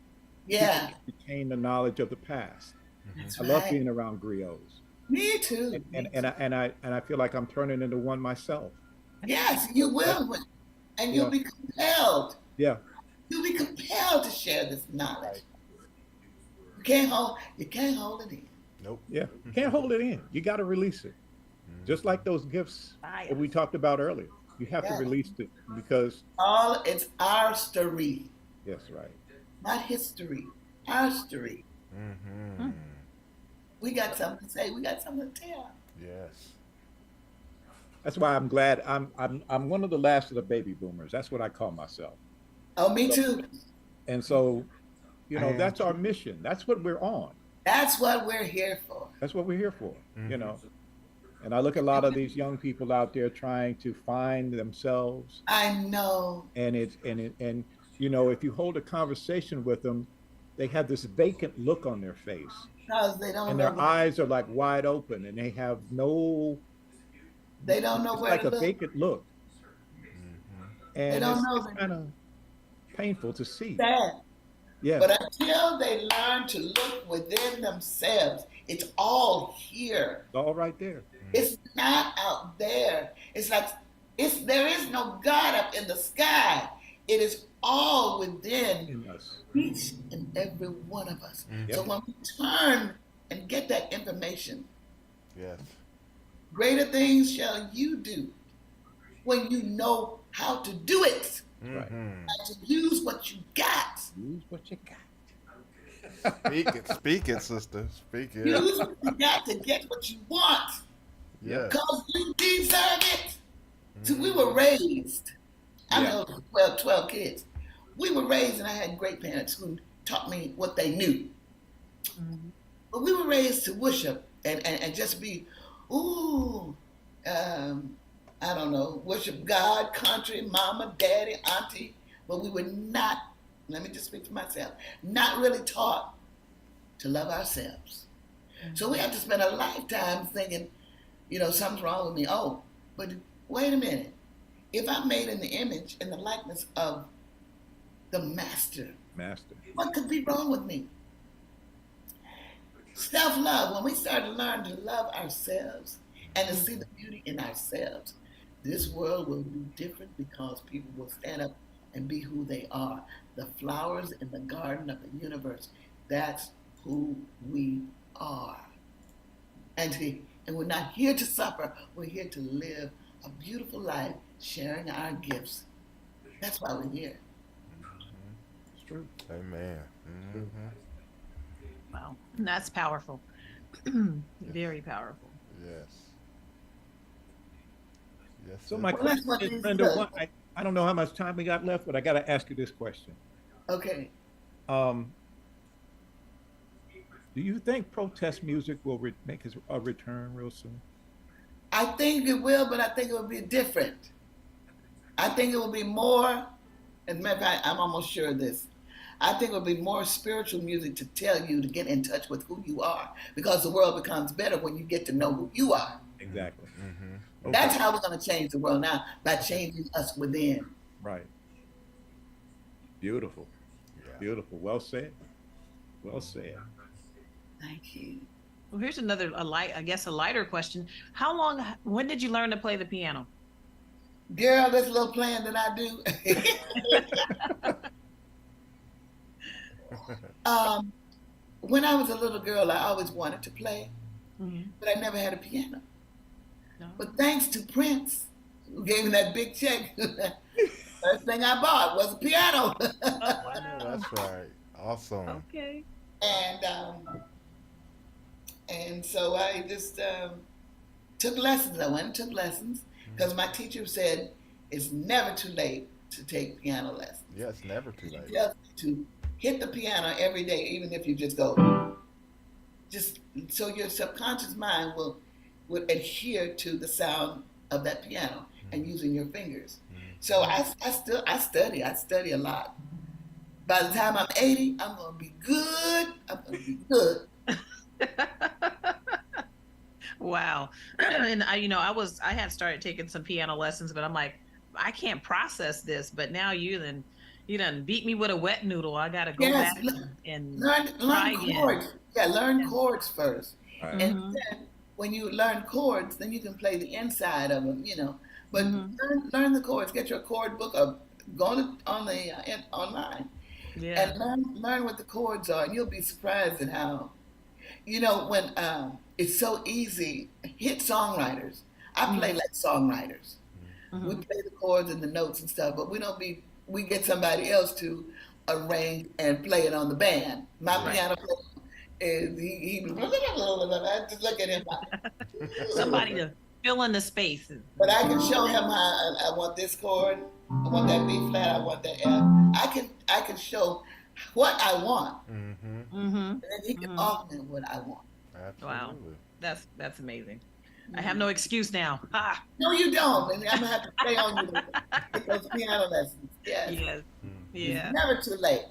Yeah, people that retain the knowledge of the past. that's I right. love being around griots, Me too. and I feel like I'm turning into one myself. Yes, you will, and you'll be compelled. Yeah, You'll be compelled to share this knowledge. You can't hold it in. Nope. yeah. Can't hold it in. You got to release it. Just like those gifts that we talked about earlier. You have to Yeah. release it because It's our story, yes, right. not history. Our story. We got something to say. We got something to tell. Yes. That's why I'm glad I'm one of the last of the baby boomers. That's what I call myself. Oh, me too. And so, that's our mission. That's what we're on. That's what we're here for. That's what we're here for. And I look at a lot of these young people out there trying to find themselves. I know. And if you hold a conversation with them, they have this vacant look on their face. Because they don't And know. their eyes are like wide open and they have no They don't know it's where like to a look. vacant look. And They don't know. it's kind of painful to see. Sad. Yeah. But until they learn to look within themselves, it's all here. It's all right there. It's not out there. It's like there is no God up in the sky. It is all within In us. each and every one of us. Mhm. So when we turn and get that information, Yes. greater things shall you do when you know how to do it. Right. Mhm. To use what you got. Use what you got. Speak it, sister. Speak it. Use what you got to get what you want. Yes. Because you deserve it. See, we were raised. I know 12 kids. We were raised, and I had great parents who taught me what they knew. But we were raised to worship and just be, I don't know, worship God, country, mama, daddy, auntie. But we were not, let me just speak for myself, not really taught to love ourselves. So we have to spend a lifetime thinking, something's wrong with me. Oh, but wait a minute. If I'm made in the image and the likeness of the master, what could be wrong with me? Self-love, when we start to learn to love ourselves and to see the beauty in ourselves, this world will be different because people will stand up and be who they are. The flowers in the garden of the universe, that's who we are. And we're not here to suffer, we're here to live a beautiful life, sharing our gifts. That's why we're here. It's true. Amen. Wow, that's powerful. Very powerful. Yes. Yes. So sir. my Well, that's question what is, these Brenda, do. I don't know how much time we got left, but I got to ask you this question. Okay. Do you think protest music will make a return real soon? I think it will, but I think it will be different. I think it will be more, as a matter of fact, I'm almost sure of this. I think it will be more spiritual music to tell you to get in touch with who you are, because the world becomes better when you get to know who you are. Exactly. That's how we're going to change the world now, by changing us within. Right. Beautiful. Yeah. Beautiful. Well said. Well said. Thank you. Well, here's another, a lighter question. When did you learn to play the piano? Girl, this little plan that I do. When I was a little girl, I always wanted to play. but I never had a piano. No. But thanks to Prince, who gave me that big check, first thing I bought was a piano. Oh, wow. That's right. Awesome. Okay. And so I just took lessons. I went and took lessons because my teacher said it's never too late to take piano lessons. Yeah, it's never too late. Just to hit the piano every day, even if you just go, just so your subconscious mind would adhere to the sound of that piano and using your fingers. So I study a lot. By the time I'm 80, I'm gonna be good. I'm gonna be good. Wow. And I had started taking some piano lessons, but I'm like, I can't process this. But now you done beat me with a wet noodle. I gotta go back and learn chords. Yeah, learn chords first. Right. And then when you learn chords, then you can play the inside of them, But learn the chords. Get your chord book or go online. Yeah. And learn what the chords are, and you'll be surprised at how, when it's so easy. Hit songwriters. I play like songwriters. We play the chords and the notes and stuff, but we get somebody else to arrange and play it on the band. My piano player is he I just look at him. Somebody to fill in the spaces. But I can show him how I want this chord, I want that B flat, I want that F. I can show what I want, and then he can augment what I want. Absolutely. Wow, that's amazing. I have no excuse now. Ha! No, you don't. And I'm gonna have to stay on you to get those piano lessons. Yes. Yes. Yeah. It's never too late.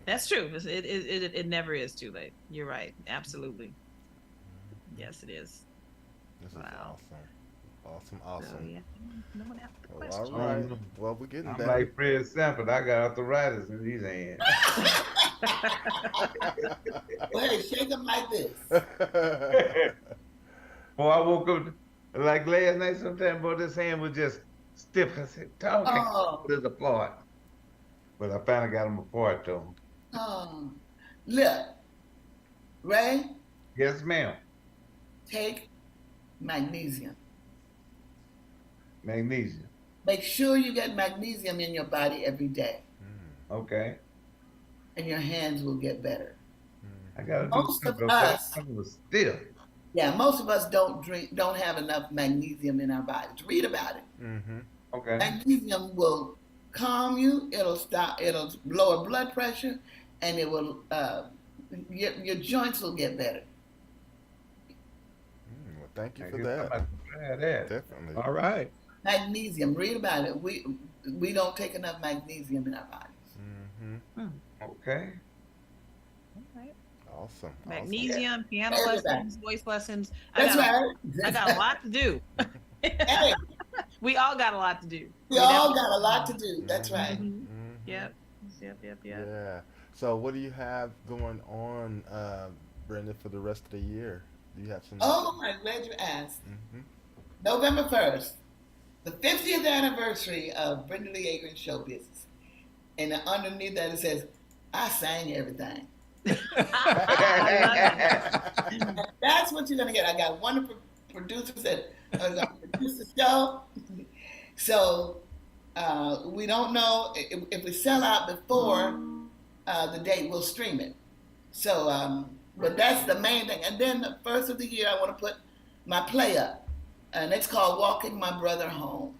That's true. It never is too late. You're right. Absolutely. Yes, it is. This is Wow. awesome. So, yeah. No one asked the Well, question. all right. Well, we're getting I'm there. like Fred Sanford. I got arthritis in these hands. Well, hey, shake them like this. Boy, I woke up like last night sometime, boy, this hand was just stiff. I said, Tom, I can't put it apart. But I finally got them apart, though. Look, Ray, Yes, ma'am. take magnesium. Magnesium. Make sure you get magnesium in your body every day, Okay. and your hands will get better. I got to do Most of something. us- I was stiff. Yeah, most of us don't have enough magnesium in our bodies. Read about it. Okay. Magnesium will calm you. It'll lower blood pressure, and it will your joints will get better. Well, thank you I for guess that. I'm about to try that. Definitely. All right. Magnesium. Read about it. We don't take enough magnesium in our bodies. Okay. Awesome. Magnesium, piano Everybody. lessons, voice lessons. That's right. I got a lot to do. Hey, We all got a lot to do. we all got a lot to do. That's right. Yep. Yeah. So, what do you have going on, Brenda, for the rest of the year? Do you have some? Oh, I'm glad you asked. November 1st, the 50th anniversary of Brenda Lee Agrin's show business. And underneath that it says, I sang everything. And that's what you're going to get. I got wonderful producers that are going to produce the show. So we don't know if we sell out before the date, we'll stream it. So, but that's the main thing. And then the first of the year, I want to put my play up. And it's called Walking My Brother Home.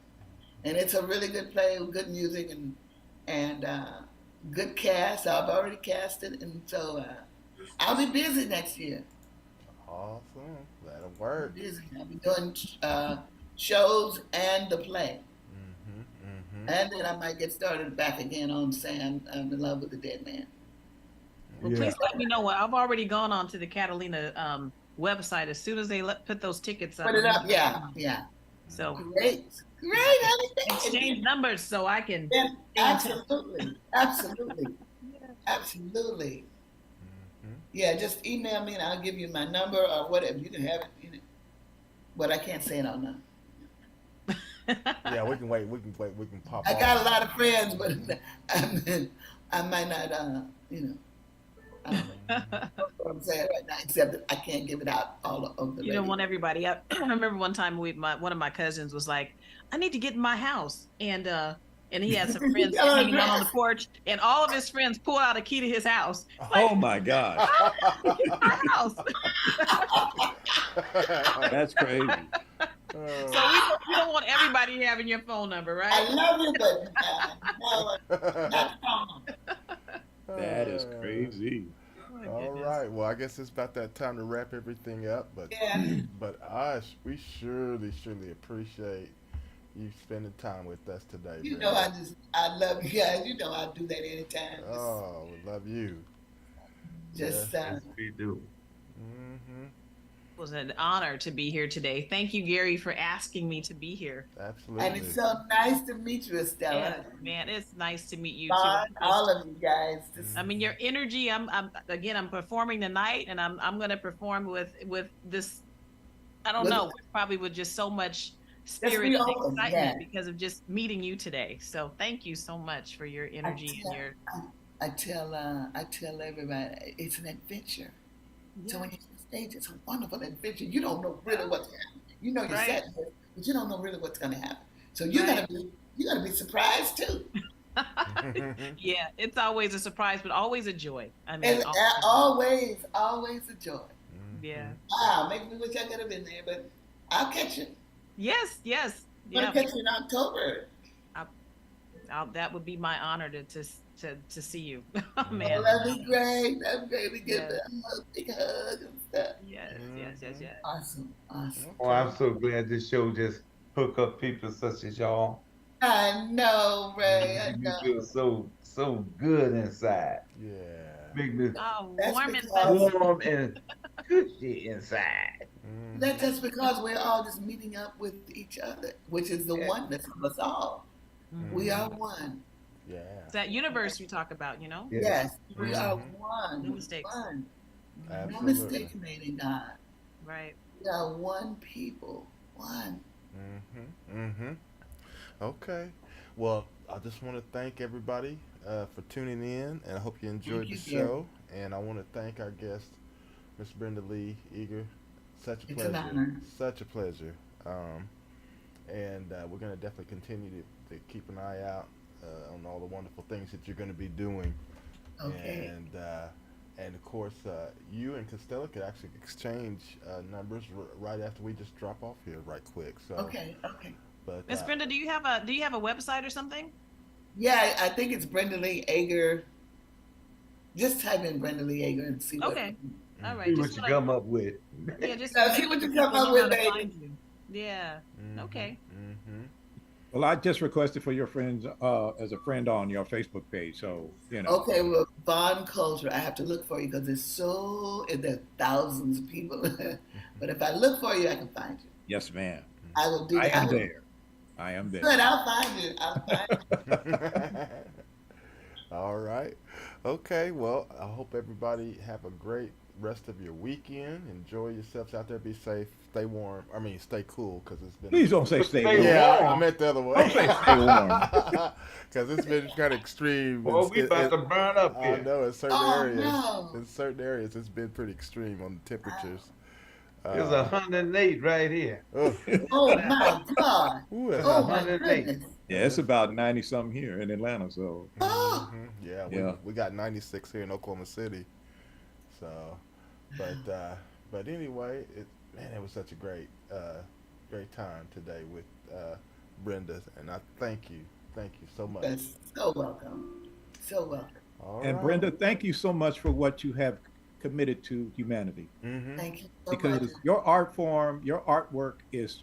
And it's a really good play with good music and good cast. I've already casted. And so I'll be busy next year. Awesome. That'll work. Busy. I'll be doing shows and the play. And then I might get started back again on saying I'm in love with the dead man. Well, please let me know. I've already gone on to the Catalina website. As soon as they put those tickets up. Put it up, yeah. So Great, honey. exchange numbers so I can. Yeah, absolutely. Yeah, just email me and I'll give you my number or whatever. You can have it. But I can't say it on now. Yeah, we can wait. We can pop. I got a lot of friends, but I might not. I don't know. what I'm saying right now, except that I can't give it out all over the You radio. don't want everybody up. I remember one time one of my cousins was like, I need to get in my house. And he had some friends hanging out on the porch, and all of his friends pull out a key to his house. Oh my gosh. Get in my house. That's crazy. So we don't want everybody having your phone number, right? I love you, but no, not phone. That is crazy. Oh, All goodness. right. Well, I guess it's about that time to wrap everything up. But Yeah. but we surely appreciate you spending time with us today. You Brenda. know, I love you guys. You know, I do that anytime. Oh, we love you. Just, Yes, we do. Mm-hmm. It was an honor to be here today. Thank you, Gary, for asking me to be here. Absolutely. and it's so nice to meet you, Estella. Yeah, man, it's nice to meet you Bond, too. all of you guys. I mean, your energy. I'm performing tonight, and I'm going to perform with this. I don't know, probably with just so much spirit be and open, excitement yeah. because of just meeting you today. So thank you so much for your energy and your. I tell everybody it's an adventure. So when you're on stage, it's a wonderful adventure. You don't know really what's happening. You know you're Right. set, but you don't know really what's going to happen. So you Right. gotta be surprised too. Yeah, it's always a surprise, but always a joy. I mean, And always a joy. yeah. Wow, makes me wish I could have been there, but I'll catch you. Yes. I'm Yeah. gonna catch you in October. That would be my honor to see you. Oh, Oh, man. that'd be great. That'd be great. We give Yeah. a big hug and stuff. Yes. Awesome. Oh, I'm so glad this show just hook up people such as y'all. I know, Ray. I You know. feel so good inside. Yeah. Make me Oh, That's warm and because- fuzzy. warm and cushy inside. Mhm. That's just because we're all just meeting up with each other, which is the oneness of us all. We are one. Yeah. It's that universe you talk about, you know? Yeah. Yes, we are Mhm. one. No mistakes. One. No Absolutely. mistake made in God. Right. We are one people. One. Okay. Well, I just want to thank everybody for tuning in, and I hope you enjoyed Thank the you, show. And I want to thank our guest, Miss Brenda Lee Eager. Such a It's an pleasure. honor. Such a pleasure. And we're going to definitely continue to keep an eye out on all the wonderful things that you're going to be doing. Okay. And of course, you and Costello could actually exchange numbers right after we just drop off here, right quick. So. Okay. But Miss Brenda, do you have a website or something? Yeah, I think it's Brenda Lee Ager. Just type in Brenda Lee Ager and see what. Okay. All right. See just what you wanna- come up with. Yeah, just Now, see what you come up know with, how to baby. find you. Yeah. Okay. Well, I just requested for your friends as a friend on your Facebook page. So, you know. Okay, well, Bond Culture, I have to look for you because there's thousands of people. But if I look for you, I can find you. Yes, ma'am. I will do I that. am there. I am there. Good, I'll find you. All right. Okay. Well, I hope everybody have a great rest of your weekend. Enjoy yourselves out there. Be safe. Stay warm. I mean, stay cool because it's been. Please don't say stay warm. Yeah, I meant the other way. Don't say stay warm. Because it's been kind of extreme. Well, we about to burn up I here. know in certain Oh, areas. no. In certain areas, it's been pretty extreme on the temperatures. There's 108 right here. Ugh. Oh, my God. Ooh, that's Oh, my 108. goodness. Yeah, it's about 90 something here in Atlanta. So, Oh, Yeah, Yeah. we got 96 here in Oklahoma City. So, but anyway, it was such a great time today with Brenda, and I thank you so much. that's so welcome. So welcome. All and right. Brenda, thank you so much for what you have committed to humanity. Thank you so Because much. your art form, your artwork is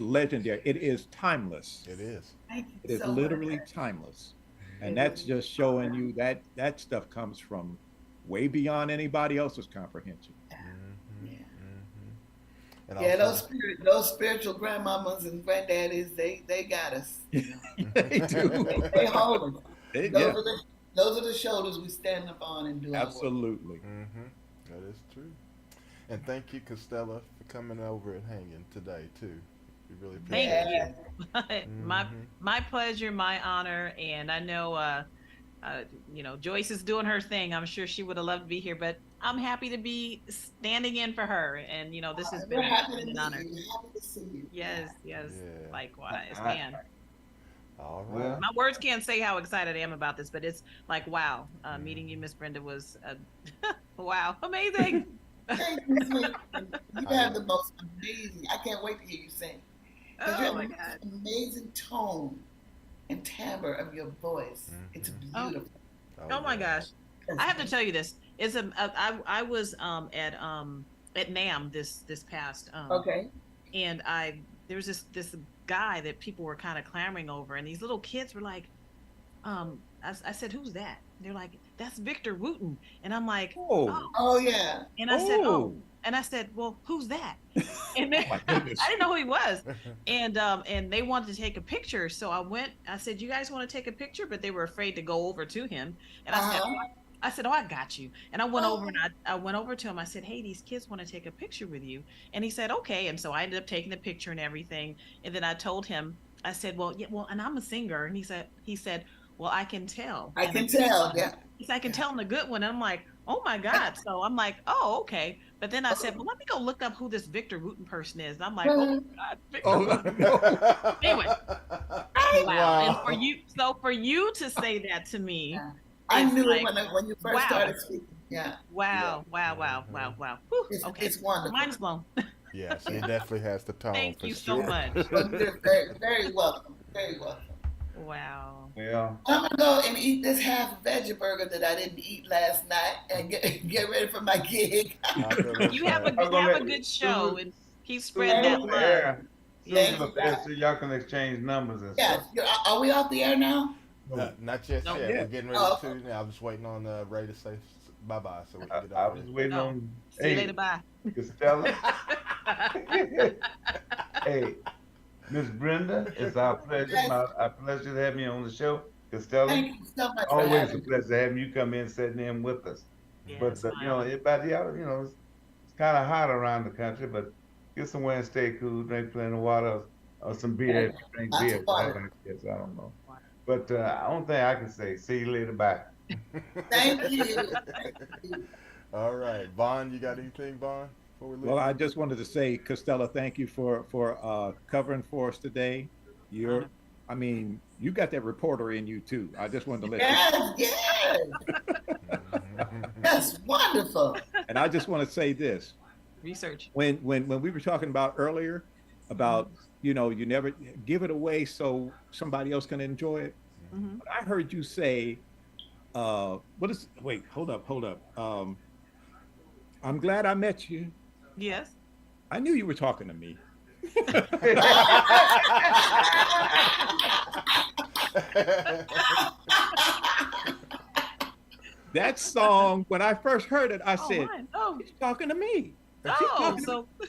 legendary. It is timeless. It is. Thank you It is so literally much. timeless. And that's just showing you that stuff comes from way beyond anybody else's comprehension. Yeah. And Yeah, also- those spiritual grandmamas and granddaddies, they got us. They do. They hold us. Yeah, Those are the shoulders we stand up on and do our work. absolutely. That is true. And thank you, Costello, for coming over and hanging today too. We really appreciate Thank it. you. My pleasure, my honor, and I know Joyce is doing her thing. I'm sure she would have loved to be here, but I'm happy to be standing in for her. And this has We're been happy to an meet honor. you. Happy to see you. Yes, yes, Yeah. likewise, I- man. All right. Well, My words can't say how excited I am about this, but it's like, wow, meeting you, Miss Brenda, was wow, amazing. Thank you, sweet. You have the most amazing. I can't wait to hear you sing. Because you Oh have my God. an amazing tone and timbre of your voice. It's beautiful. Oh my gosh. I have to tell you this. I was at NAM this past Okay. and there was this guy that people were kind of clamoring over, and these little kids were like, I said, "Who's that?" And they're like, "That's Victor Wooten," and I'm like, Oh. Oh yeah. and I said, Oh. "Oh," and I said, "Well, who's that?" And then My goodness. I didn't know who he was, and they wanted to take a picture, so I said, "You guys want to take a picture?" But they were afraid to go over to him, and I said, "Oh, I got you." And I went over and I went over to him. I said, "Hey, these kids want to take a picture with you." And he said, "Okay." And so I ended up taking the picture and everything. And then I told him, I said, "Well, yeah, well, and I'm a singer." And he said, "Well, I can tell." I can tell. Yeah. He said, "I can tell in a good one." And I'm like, "Oh my God." So I'm like, "Oh, okay." But then I said, "Well, let me go look up who this Victor Wooten person is." And I'm like, "Oh my God, Victor Wooten." no. Anyway, wow. Wow. And for you to say that to me, Yeah. I it's knew like, it when you first wow. started speaking. Yeah. Wow. Whew, It's, okay. it's wonderful. Mine's blown. Yeah, she definitely has the tone. Thank for you sure. so much. Well, you're very, very welcome. Very welcome. Wow. well, I'm gonna go and eat this half veggie burger that I didn't eat last night and get ready for my gig. You have I'm gonna a let- good show and keep Soon spreading as that the love. air- soon as Thank the you. air, so y'all can exchange numbers and Yeah. stuff. Are we off the air now? Not just No. yet. Yeah. We're getting ready Oh, to. Now I'm just waiting on Ray to say bye bye so we can get I over was it. waiting No. on. See you later. Bye. Costello. Hey, Miss Brenda, it's our pleasure. Yes. Our pleasure to have you on the show. Costello, Thank you so much for always a having me. pleasure having you come in, sitting in with us. Yeah, But it's fine. everybody out, it's kind of hot around the country. But get somewhere and stay cool. Drink plenty of water or some beer. Yeah, Drink lots beer. of water. I guess I don't know. But the only thing I can say, see you later. Bye. Thank you. Thank you. All right, Vaughn, you got anything, Vaughn? Before we leave? Well, I just wanted to say, Costello, thank you for covering for us today. I mean, you got that reporter in you too. I just wanted to let you. Yes, yes. That's wonderful. And I just want to say this: Research. when we were talking about earlier about you never give it away so somebody else can enjoy it. Mhm. I heard you say, wait, hold up. I'm glad I met you. Yes. I knew you were talking to me. That song, when I first heard it, I said, mine. Oh, "She's talking to me." She's oh, talking to so me.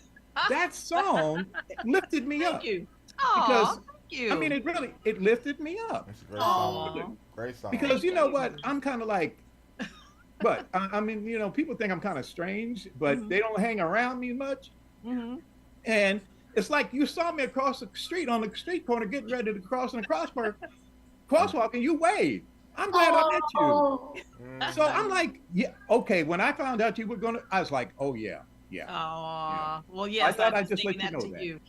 That song lifted me up. thank you. Because, Oh, thank you. I mean, it lifted me up. It's a great Aw. song. Great song. Because you know what? I'm kind of like, but I mean, people think I'm kind of strange, but they don't hang around me much. Mhm. And it's like you saw me across the street on the street corner getting ready to cross in the crosswalk, and you waved. I'm glad I met you. Oh, So I'm like, yeah, okay. When I found out you were I was like, oh yeah. Aw. Well, yes, thought I I'd was just let thinking you that know to that. you.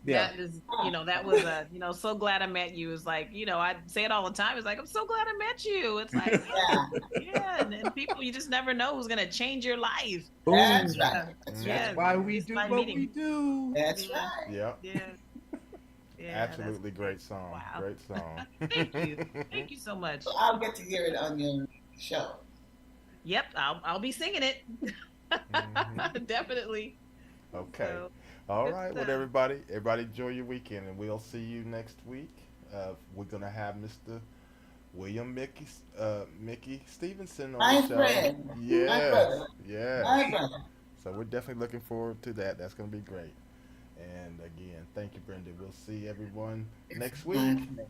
Yeah. That is, that was so glad I met you. It's like, I say it all the time. It's like, I'm so glad I met you. It's like, yeah. yeah, and people, you just never know who's gonna change your life. That's Boom. right. That's Yeah. That's why we It's do by what meeting. we do. That's Yeah. right. Yeah. Yeah. Yeah. Absolutely great song. Wow. Great song. Thank you. Thank you so much. So I'll get to hear it on your show. Yep, I'll be singing it. Mhm. Definitely. Okay. So, All good right. Well, stuff. everybody enjoy your weekend, and we'll see you next week. We're gonna have Mr. William Mickey Stevenson on My the show. friend. My Yes. brother. Yes. My brother. So we're definitely looking forward to that. That's gonna be great. And again, thank you, Brenda. We'll see everyone next week. Wonderful.